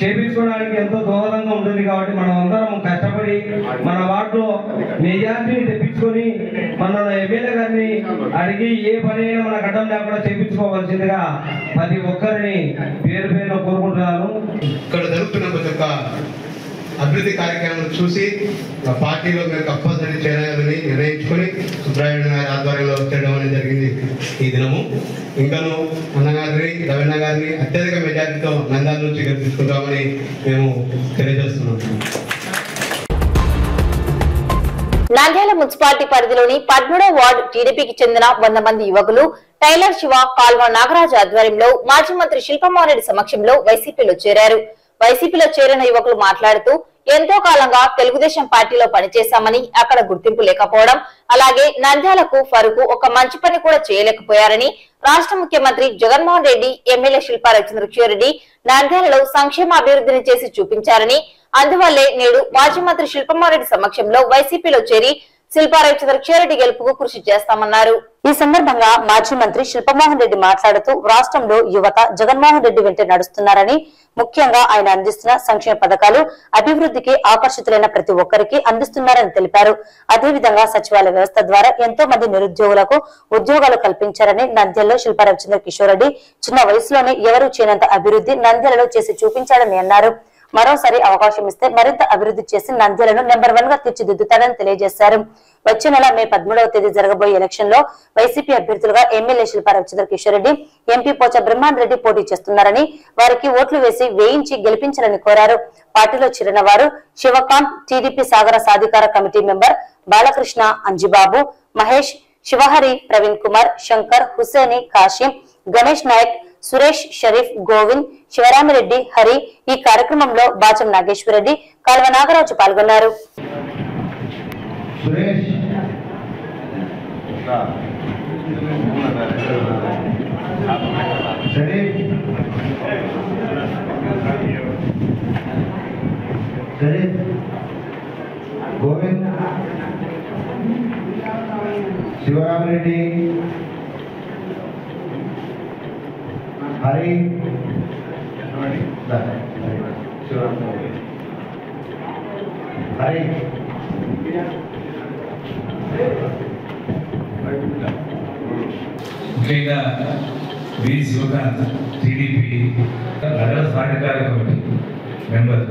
చేపించుకోవడానికి ఎంతో దోహదంగా ఉంటుంది. కాబట్టి మనం అందరం కష్టపడి మన వార్డులో మెజార్టీని తెప్పించుకొని మన ఎమ్మెల్యే గారిని అడిగి ఏ పని అయినా మన గడ్డం లేకుండా చేపించుకోవాల్సిందిగా ప్రతి ఒక్కరిని పేరు పేరున కోరుకుంటున్నాను. ఇక్కడ జరుగుతున్న ప్రతి ఒక్క అభివృద్ధి కార్యక్రమాలు చూసి పార్టీలో మీరు కంపల్సరీ చేరాలని నిర్ణయించుకొని సుబ్రాయుడు గారి ఆధ్వర్యంలో చేయడం అనేది జరిగింది. ఈ దినము ఇంకాను అన్నగారిని, రవీణ గారిని అత్యధిక మెజార్టీతో నంద్యాల నుంచి గెలిపించుకుంటామని మేము తెలియజేస్తున్నాం. నంద్యాల మున్సిపాలిటీ పరిధిలోని 13వ వార్డు టీడీపీకి చెందిన 100 మంది యువకులు టైలర్ శివ, కాల్వ నాగరాజు ఆధ్వర్యంలో మాజీ మంత్రి శిల్పమోహన్ రెడ్డి సమక్షంలో వైసీపీలో చేరారు. వైసీపీలో చేరిన యువకులు మాట్లాడుతూ ఎంతో కాలంగా తెలుగుదేశం పార్టీలో పనిచేశామని అక్కడ గుర్తింపు లేకపోవడం, అలాగే నంద్యాలకు ఫరూక్ ఒక మంచి పని కూడా చేయలేకపోయారని రాష్ట్ర ముఖ్యమంత్రి జగన్మోహన్ రెడ్డి ఎమ్మెల్యే శిల్పా రవిచంద్రరెడ్డి నంద్యాలలో సంక్షేమ అభివృద్ధిని చేసి చూపించారని, అందువల్లే నేడు మాజీ మంత్రి శిల్పమారెడ్డి సమక్షంలో వైసీపీలో చేరి శిల్పా రవిచంద్రరెడ్డి గెలుపుకు కృషి చేస్తామన్నారు. ఈ సందర్భంగా మాజీ మంత్రి శిల్పమోహన్ రెడ్డి మాట్లాడుతూ రాష్ట్రంలో యువత జగన్మోహన్ రెడ్డి వెంట నడుస్తున్నారని, ముఖ్యంగా ఆయన అందిస్తున్న సంక్షేమ పథకాలు అభివృద్ధికి ఆకర్షితులైన ప్రతి ఒక్కరికి అందిస్తున్నారని తెలిపారు. అదేవిధంగా సచివాలయ వ్యవస్థ ద్వారా ఎంతో మంది నిరుద్యోగులకు ఉద్యోగాలు కల్పించారని, నంద్యాలలో శిల్పా రవిచంద్రరెడ్డి చిన్న వయసులోనే ఎవరూ చేయనంత అభివృద్ధి నంద్యాలలో చేసి చూపించారని అన్నారు. మరోసారి అవకాశం ఇస్తే మరింత అభివృద్ధి చేసి నంద్యాలను నెంబర్ 1 గా తీర్చిదిద్దుతారని తెలియజేశారు. వచ్చే నెల మే 13వ తేదీ జరగబోయే ఎలక్షన్ లో వైసీపీ అభ్యర్థులుగా ఎమ్మెల్యే శిల్పా రవిచంద్రరెడ్డి, ఎంపీ పోచా బ్రహ్మారెడ్డి పోటీ చేస్తున్నారని, వారికి ఓట్లు వేయించి గెలిపించాలని కోరారు. పార్టీలో చేరిన వారు శివకాంత్, టీడీపీ సాగర సాధికార కమిటీ మెంబర్ బాలకృష్ణ, అంజిబాబు, మహేష్, శివహరి, ప్రవీణ్ కుమార్, శంకర్, హుసేని, కాశీం, గణేష్ నాయక్, సురేష్, షరీఫ్, గోవింద్, శివరామిరెడ్డి, హరి ఈ కార్యక్రమంలో బాచం నాగేశ్వరరెడ్డి, కాల్వ నాగరాజు పాల్గొన్నారు. గోవింద్, శివరామిరెడ్డి, హరి, హరి ముఖ్యంగా వి శివకాంత్, టీడీపీ నగర సాధికార కమిటీ మెంబర్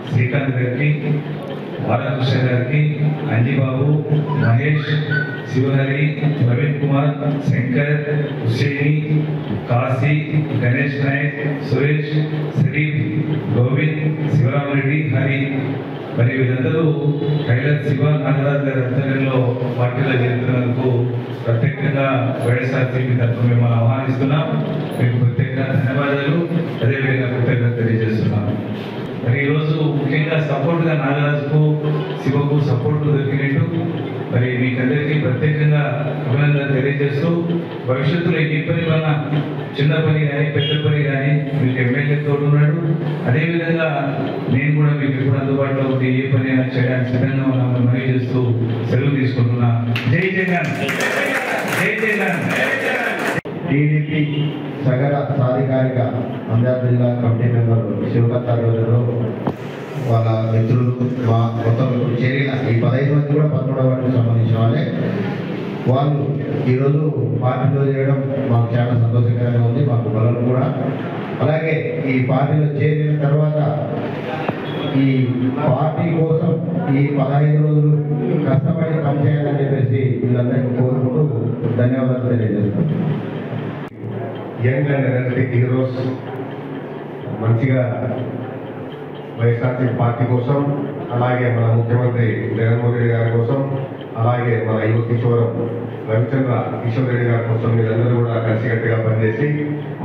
శ్రీకాంత్ గారికి, బాలకృష్ణ గారికి, అంజిబాబు, మహేష్, శివహరి, ప్రవీణ్ కుమార్, శంకర్, హుసేని, కాశీ, గణేష్ నాయక్, సురేష్, షరీఫ్, గోవింద్, శివరామిరెడ్డి, హరి మరి వీరందరూ టైలర్ శివ నాగరాజ్ గారి ఆధ్వర్యంలో పార్టీలో చేరుతున్నందుకు ప్రత్యేకంగా వైఎస్ఆర్సీపీ తరఫున మిమ్మల్ని ఆహ్వానిస్తున్నాం. మీకు ప్రత్యేకంగా ధన్యవాదాలు, అదేవిధంగా కృతజ్ఞత తెలియజేస్తున్నాం. మరి ఈరోజు ముఖ్యంగా సపోర్ట్గా నాగరాజుకు, శివకు సపోర్ట్ దొరికినట్టు మరి మీకందరికీ ప్రత్యేకంగా అభినందనలు తెలియజేస్తూ, భవిష్యత్తులో ఏ పని వల్ల చిన్న పని కానీ పెద్ద పని కానీ మీకు ఎమ్మెల్యే తోడున్నాడు. అదేవిధంగా నేను కూడా మీకు ఎప్పుడు అందుబాటులో ఉండి ఏ పని అయినా చేయడానికి సిద్ధంగా ఉన్నామని మనవి చేస్తూ సెలవు తీసుకుంటున్నా. జై జగన్, జై జగన్. టీడీపీ సగర సాధికారిక నంద్యాల జిల్లా కమిటీ మెంబర్ శివకాంత్ ఆధ్వర్యంలో వాళ్ళ మిత్రులు మా మొత్తం చేరిన ఈ 15 మంది కూడా 13వ వార్డుకు సంబంధించిన వాళ్ళే. వాళ్ళు ఈరోజు పార్టీలో చేయడం మాకు చాలా సంతోషకరంగా ఉంది, మాకు బలం కూడా. అలాగే ఈ పార్టీలో చేరిన తర్వాత ఈ పార్టీ కోసం ఈ 15 రోజులు కష్టపడి పనిచేయాలని చెప్పేసి వీళ్ళందరికీ కోరుకుంటూ ధన్యవాదాలు తెలియజేస్తాం. యంగ్ అండ్ ఎనర్జెటిక్ హీరోస్ మంచిగా వైఎస్ఆర్సీపీ పార్టీ కోసం, అలాగే మన ముఖ్యమంత్రి జగన్మోహన్ రెడ్డి గారి కోసం, అలాగే మన యువ కిషోరం కిషోర్ రెడ్డి గారి కోసం మీరందరూ కూడా కలిసికట్టుగా పనిచేసి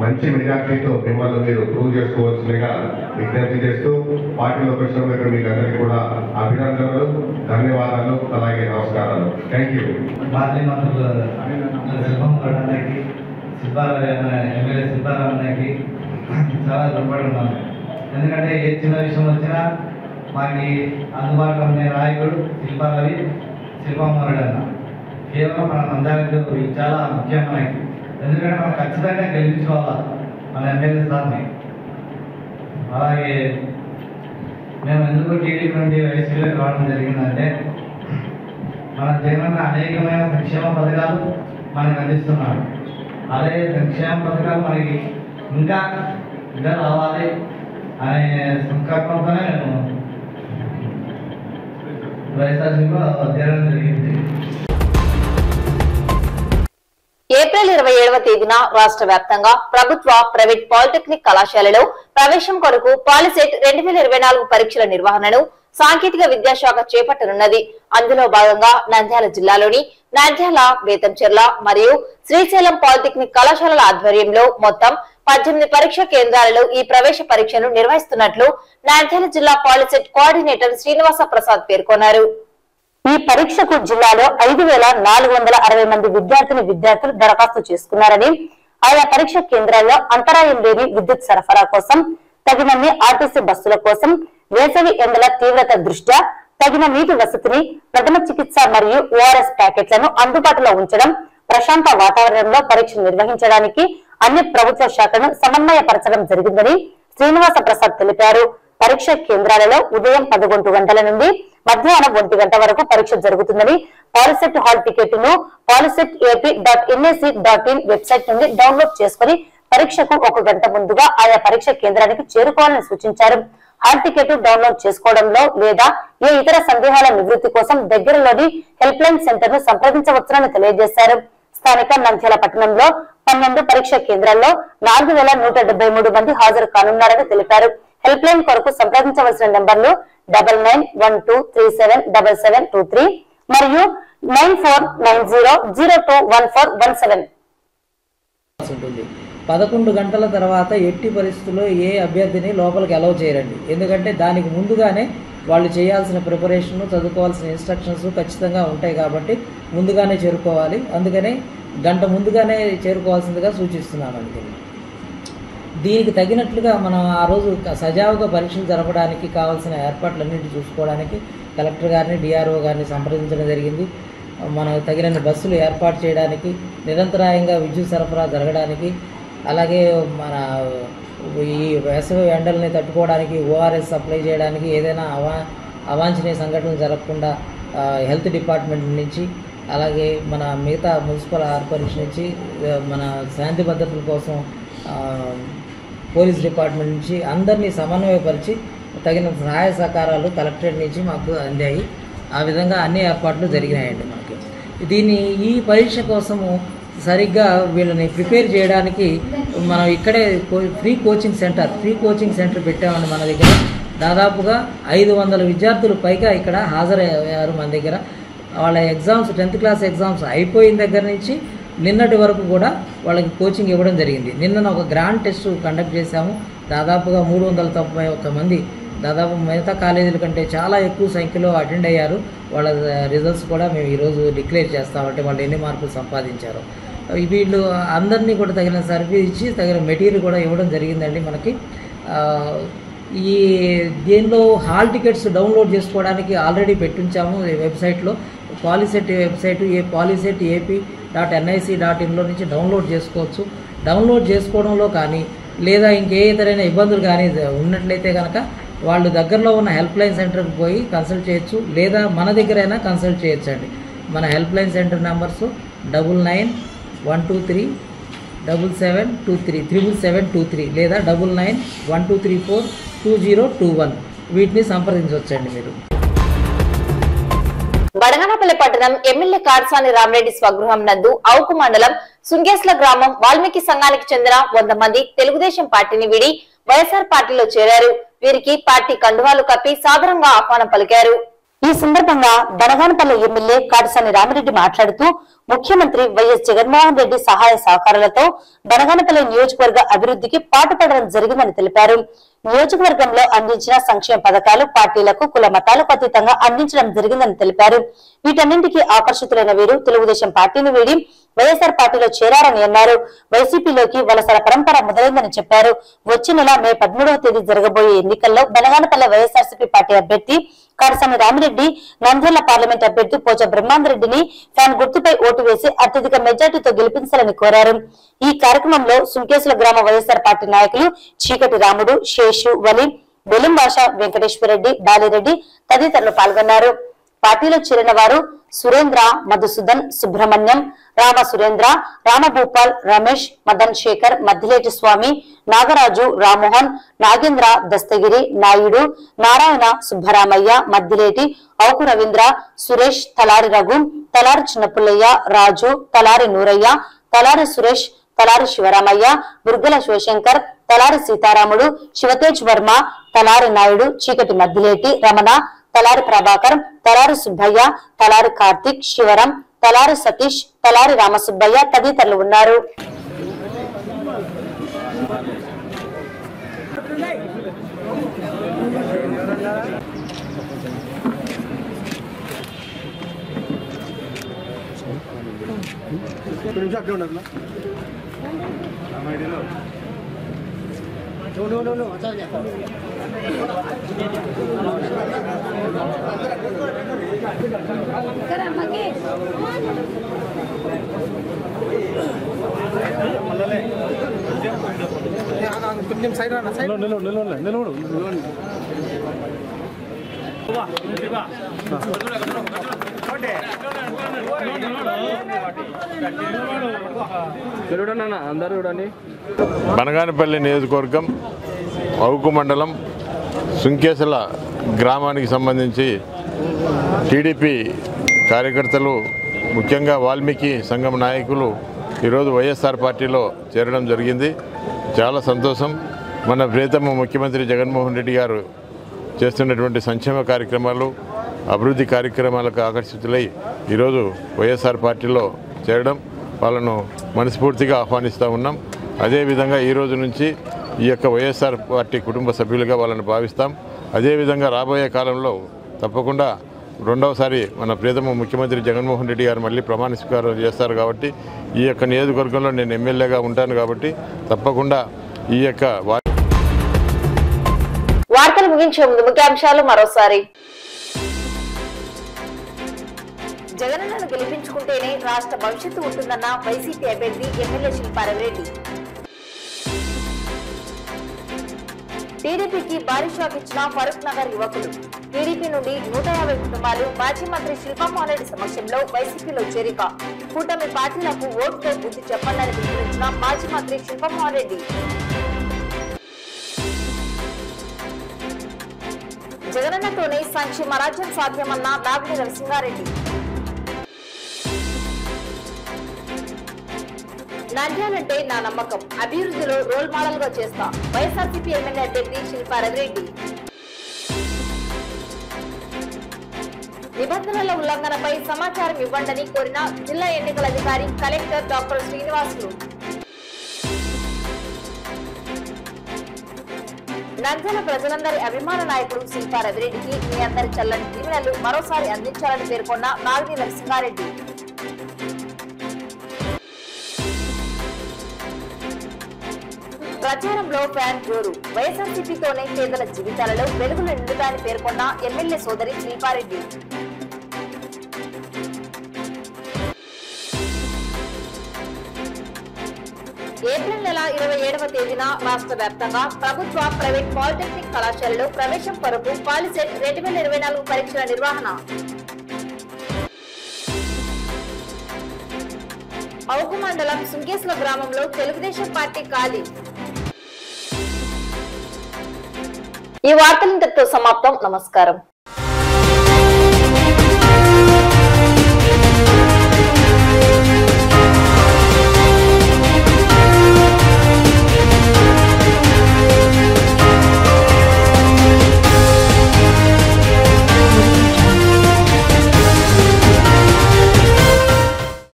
మంచి మెజార్టీతో మిమ్మల్ని మీరు ప్రూవ్ చేసుకోవాల్సిందిగా విజ్ఞప్తి చేస్తూ పార్టీలోకి వచ్చిన మీకు అందరికీ కూడా అభినందనలు, ధన్యవాదాలు, అలాగే నమస్కారాలు. Thank you. ఎమ్మెల్యే శిల్పారామన్నకి చాలా రుణపడి ఉన్నాను. ఎందుకంటే ఏ చిన్న విషయం వచ్చినా మాకు అందుబాటులో ఉండే నాయకుడు శిల్పమారెడ్డి అన్న. కేవలం మన నంద్యాలకు చాలా ముఖ్యం మనకి. ఎందుకంటే మనం ఖచ్చితంగా గెలిపించుకోవాలి మన ఎమ్మెల్యే స్థాన్ని. అలాగే మేము ఎందుకు టీడీపీ నుండి వైసీపీలోకి రావడం జరిగిందంటే, మన జగన్ అనేకమైన సంక్షేమ పథకాలు మనకు అందిస్తున్నాడు. అదే సంక్షేమ పథకాలు మనకి ఇంకా రావాలి అనే సంకల్పంతోనే నేను వైఎస్ఆర్సీపీలో చేరడం జరిగింది. ఏప్రిల్ 27వ తేదీన రాష్ట్ర వ్యాప్తంగా ప్రభుత్వ, ప్రైవేట్ పాలిటెక్నిక్ కళాశాలలో ప్రవేశం కొరకు పాలిసెట్ 2024 పరీక్షల నిర్వహణను సాంకేతిక విద్యాశాఖ చేపట్టనున్నది. అందులో భాగంగా నంద్యాల జిల్లాలోని నంద్యాల, బేతంచెర్ల మరియు శ్రీశైలం పాలిటెక్నిక్ కళాశాలల ఆధ్వర్యంలో మొత్తం 18 పరీక్ష కేంద్రాలలో ఈ ప్రవేశ పరీక్షను నిర్వహిస్తున్నట్లు నంద్యాల జిల్లా పాలిసెట్ కోఆర్డినేటర్ శ్రీనివాస ప్రసాద్ పేర్కొన్నారు. ఈ పరీక్షకు జిల్లాలో 5,460 మంది విద్యార్థులు దరఖాస్తు చేసుకున్నారని, ఆయా పరీక్ష కేంద్రాల్లో అంతరాయం లేని విద్యుత్ సరఫరా కోసం, తగినన్ని ఆర్టీసీ బస్సుల కోసం, వేసవి ఎండల తీవ్రత దృష్ట్యా తగిన నీటి వసతిని, ప్రథమ చికిత్స మరియు ఓఆర్ఎస్ ప్యాకెట్లను అందుబాటులో ఉంచడం, ప్రశాంత వాతావరణంలో పరీక్ష నిర్వహించడానికి అన్ని ప్రభుత్వ శాఖలను సమన్వయపరచడం జరిగిందని శ్రీనివాస ప్రసాద్ తెలిపారు. పరీక్ష కేంద్రాలలో ఉదయం 11 గంటల నుండి మధ్యాహ్నం 1 గంట వరకు పరీక్ష జరుగుతుందని, పాలిసెట్ హాల్ టికెట్ ను poliset.ap.nac.in వెబ్సైట్ నుండి డౌన్లోడ్ చేసుకుని పరీక్షకు 1 గంట ముందుగా ఆయా పరీక్ష కేంద్రానికి చేరుకోవాలని సూచించారు. హాల్ టికెట్ డౌన్లోడ్ చేసుకోవడంలో లేదా ఏ ఇతర సందేహాల నివృత్తి కోసం దగ్గరలోని హెల్ప్ లైన్ సెంటర్ ను సంప్రదించవచ్చునని తెలియజేశారు. స్థానిక నంద్యాల పట్టణంలో 12 పరీక్ష కేంద్రాల్లో 4,173 మంది హాజరు కానున్నారని తెలిపారు. హెల్ప్ లైన్ కొరకు సంప్రదించవలసిన నెంబర్లు 9912377723 మరియు 9490021417. 11 గంటల తర్వాత ఎట్టి పరిస్థితుల్లో ఏ అభ్యర్థిని లోపలికి అలౌ చేయరండి. ఎందుకంటే దానికి ముందుగానే వాళ్ళు చేయాల్సిన ప్రిపరేషన్, చదువుకోవాల్సిన ఇన్స్ట్రక్షన్స్ ఖచ్చితంగా ఉంటాయి కాబట్టి ముందుగానే చేరుకోవాలి. అందుకనే గంట ముందుగానే చేరుకోవాల్సిందిగా సూచిస్తున్నామండి. దీనికి తగినట్లుగా మనం ఆ రోజు సజావుగా పరీక్షలు జరపడానికి కావాల్సిన ఏర్పాట్లన్నింటినీ చూసుకోవడానికి కలెక్టర్ గారిని, డిఆర్ఓ గారిని సంప్రదించడం జరిగింది. మనకు తగినన్ని బస్సులు ఏర్పాటు చేయడానికి, నిరంతరాయంగా విద్యుత్ సరఫరా జరగడానికి, అలాగే మన ఈ వేసవి ఎండల్ని తట్టుకోవడానికి ఓఆర్ఎస్ సప్లై చేయడానికి, ఏదైనా అవాంఛనీయ సంఘటనలు జరగకుండా హెల్త్ డిపార్ట్మెంట్ నుంచి, అలాగే మన మిగతా మున్సిపల్ కార్పొరేషన్ నుంచి, మన శాంతి భద్రతల కోసం పోలీస్ డిపార్ట్మెంట్ నుంచి అందరినీ సమన్వయపరిచి తగిన సహాయ సహకారాలు కలెక్టరేట్ నుంచి మాకు అందాయి. ఆ విధంగా అన్ని ఏర్పాట్లు జరిగినాయండి మనకి. ఈ పరీక్ష కోసము సరిగ్గా వీళ్ళని ప్రిపేర్ చేయడానికి మనం ఇక్కడే ఫ్రీ కోచింగ్ సెంటర్ పెట్టామండి. మన దగ్గర దాదాపుగా 500 విద్యార్థులు పైగా ఇక్కడ హాజరయ్యారు మన దగ్గర. వాళ్ళ ఎగ్జామ్స్ 10th క్లాస్ ఎగ్జామ్స్ అయిపోయిన దగ్గర నుంచి నిన్నటి వరకు కూడా వాళ్ళకి కోచింగ్ ఇవ్వడం జరిగింది. నిన్న ఒక గ్రాండ్ టెస్ట్ కండక్ట్ చేశాము. దాదాపుగా 391 మంది, దాదాపు మిగతా కాలేజీల కంటే చాలా ఎక్కువ సంఖ్యలో అటెండ్ అయ్యారు. వాళ్ళ రిజల్ట్స్ కూడా మేము ఈరోజు డిక్లేర్ చేస్తామంటే వాళ్ళు ఎన్ని మార్కులు సంపాదించారో. వీళ్ళు అందరినీ కూడా తగిన సర్వీస్ ఇచ్చి తగిన మెటీరియల్ కూడా ఇవ్వడం జరిగిందండి మనకి. దీనిలో హాల్ టికెట్స్ డౌన్లోడ్ చేసుకోవడానికి ఆల్రెడీ పెట్టించాము వెబ్సైట్లో. పాలిసెట్ వెబ్సైట్ poliset.ap.nac.in నుంచి డౌన్లోడ్ చేసుకోవచ్చు. డౌన్లోడ్ చేసుకోవడంలో కానీ లేదా ఇంకే ఇతరైన ఇబ్బందులు కానీ ఉన్నట్లయితే కనుక వాళ్ళు దగ్గరలో ఉన్న హెల్ప్ లైన్ సెంటర్కి పోయి కన్సల్ట్ చేయొచ్చు, లేదా మన దగ్గరైనా కన్సల్ట్ చేయొచ్చు అండి. మన హెల్ప్ లైన్ సెంటర్ నెంబర్స్ 9912377723 లేదా 9912342021 వీటిని సంప్రదించవచ్చండి మీరు. బడగనపల్లి పట్టణం ఎమ్మెల్యే కాడసాని రామరెడ్డి స్వగృహం నందు అవుకు మండలం సుంగేస్ల గ్రామం వాల్మీకి సంఘానికి చెందిన 100 మంది తెలుగుదేశం పార్టీని వీడి వైఎస్ఆర్ పార్టీలో చేరారు. వీరికి పార్టీ కండువాలు కప్పి సాదరంగా ఆహ్వానం పలికారు. ఈ సందర్భంగా బనగానపల్లి ఎమ్మెల్యే కాడసాని రామరెడ్డి మాట్లాడుతూ ముఖ్యమంత్రి వైఎస్ జగన్మోహన్ రెడ్డి సహాయ సహకారాలతో బనగానపల్లి నియోజకవర్గ అభివృద్ధికి పాటుపడడం జరిగిందని తెలిపారు. నియోజకవర్గంలో అందించిన సంక్షేమ పథకాలు పార్టీలకు, కుల మతాలకు అతీతంగా అందించడం జరిగిందని తెలిపారు. వీటన్నింటికీ ఆకర్షితులైన వీరు తెలుగుదేశం పార్టీని వీడి వైఎస్ఆర్ పార్టీలో చేరారని అన్నారు. వైసీపీలోకి వలసల పరంపర మొదలైందని చెప్పారు. వచ్చే నెల మే 13వ తేదీ జరగబోయే ఎన్నికల్లో బనగానపల్లి వైఎస్ఆర్సీపీ పార్టీ అభ్యర్థి కాడసాని రామిరెడ్డి, నంద్యాల పార్లమెంట్ అభ్యర్థి పోచా బ్రహ్మాందరెడ్డిని ఫ్యాన్ గుర్తుపై ఓటు వేసి అత్యధిక మెజార్టీతో గెలిపించాలని కోరారు. ఈ కార్యక్రమంలో సుంకేసుల గ్రామ వైఎస్ఆర్ పార్టీ నాయకులు చీకటి రాముడు, శేషు, వలి, బెలుం భాష, వెంకటేశ్వరరెడ్డి, బాలిరెడ్డి తదితరులు పాల్గొన్నారు. పార్టీలో చేరిన వారు సురేంద్ర, మధుసూదన్, సుబ్రహ్మణ్యం, రామ సురేంద్ర, రామభూపాల్, రమేష్, మదన్ శేఖర్, మద్దిలేటి స్వామి, నాగరాజు, రామ్మోహన్, నాగేంద్ర, దస్తగిరి, నాయుడు, నారాయణ, సుబ్బరామయ్య, మద్దిలేటి, అవుకు రవీంద్ర, సురేష్, తలారి రఘు, తలారి చిన్నపుల్లయ్య, రాజు, తలారి నూరయ్య, తలారి సురేష్, తలారి శివరామయ్య, బుర్గల శివశంకర్, తలారి సీతారాముడు, శివతేజ్ వర్మ, తలారి నాయుడు, చీకటి మద్దిలేటి, రమణ, తలారి ప్రభాకర్, తలారి సుబ్బయ్య, తలారి కార్తిక్, శివరం, తలారి సతీష్, తలారి రామసుబ్బయ్య తదితరులు ఉన్నారు. బనగానపల్లి నియోజకవర్గం అవుకు మండలం సుంకేసల గ్రామానికి సంబంధించి టీడీపీ కార్యకర్తలు ముఖ్యంగా వాల్మీకి సంఘం నాయకులు ఈరోజు వైఎస్ఆర్ పార్టీలో చేరడం జరిగింది. చాలా సంతోషం. మన ప్రియతమ ముఖ్యమంత్రి జగన్మోహన్ రెడ్డి గారు చేస్తున్నటువంటి సంక్షేమ కార్యక్రమాలు అభివృద్ధి కార్యక్రమాలకు ఆకర్షితులై ఈరోజు వైఎస్ఆర్ పార్టీలో చేరడం వాళ్ళను మనస్ఫూర్తిగా ఆహ్వానిస్తూ ఉన్నాం. అదేవిధంగా ఈరోజు నుంచి ఈ యొక్క వైఎస్ఆర్ పార్టీ కుటుంబ సభ్యులుగా వాళ్ళని భావిస్తాం. అదేవిధంగా రాబోయే కాలంలో తప్పకుండా రెండవసారి మన ప్రియతమ ముఖ్యమంత్రి జగన్మోహన్ రెడ్డి గారు మళ్ళీ ప్రమాణ స్వీకారం చేస్తారు కాబట్టి ఈ యొక్క నియోజకవర్గంలో నేను ఎమ్మెల్యేగా ఉంటాను కాబట్టి తప్పకుండా ఈ యొక్క వార్తలు ముగించే ముందు ముఖ్యాంశాలు మరోసారి. జగనన్నను గెలిపించుకుంటేనే రాష్ట్ర భవిష్యత్తు ఉంటుందన్న వైసీపీ అభ్యర్థి ఎమ్మెల్యే శిల్పారెడ్డి. టీడీపీకి భారీ షాక్ ఇచ్చిన ఫరూక్ నగర్ యువకులు. టీడీపీ నుండి 150 కుటుంబాలు మాజీ మంత్రి శిల్పమోహన్ రెడ్డి సమక్షంలో వైసీపీలో చేరిక. కూటమి పార్టీలకు ఓటుతో బుద్ధి చెప్పాలని పిలుపునిచ్చిన మాజీ మంత్రి శిల్పమోహన్ రెడ్డి. జగనన్నతోనే సంక్షేమ రాజ్యం సాధ్యమన్న నాగిని నరసింహారెడ్డి. నంద్యాలంటే నా నమ్మకం, అభివృద్ధిలో రోల్ మోడల్ గా చేస్తా వైఎస్ఆర్సీపీ ఎమ్మెల్యే అభ్యర్థి శిల్పారెడ్డి. నిబంధనల ఉల్లంఘనపై సమాచారం ఇవ్వండని కోరిన జిల్లా ఎన్నికల అధికారి కలెక్టర్ డాక్టర్ శ్రీనివాసులు. నంద్యాల ప్రజలందరి అభిమాన నాయకుడు శిల్పారెడ్డికి మీ అందరి చల్లని దీవెనలు మరోసారి అందించాలని పేర్కొన్న నాగిని నరసింహారెడ్డి. ప్రచారంలో ఫ్యాన్ జోరు, వైఎస్ఆర్సీపీతోనే పేదల జీవితాలలో వెలుగులు నిండుతాయని పేర్కొన్న ఎమ్మెల్యే సోదరి శిల్పారెడ్డి. ఏప్రిల్ నెల 27వ తేదీన రాష్ట్ర వ్యాప్తంగా ప్రభుత్వ ప్రైవేట్ పాలిటెక్నిక్ కళాశాలలో ప్రవేశం కొరకు పాలిసెట్ 2024 పరీక్షల నిర్వహణ. అవుకు మండలం సుంకేశ్వర గ్రామంలో తెలుగుదేశం పార్టీ ఖాళీ. ఈ వార్తలు ఇంతటితో సమాప్తం. నమస్కారం.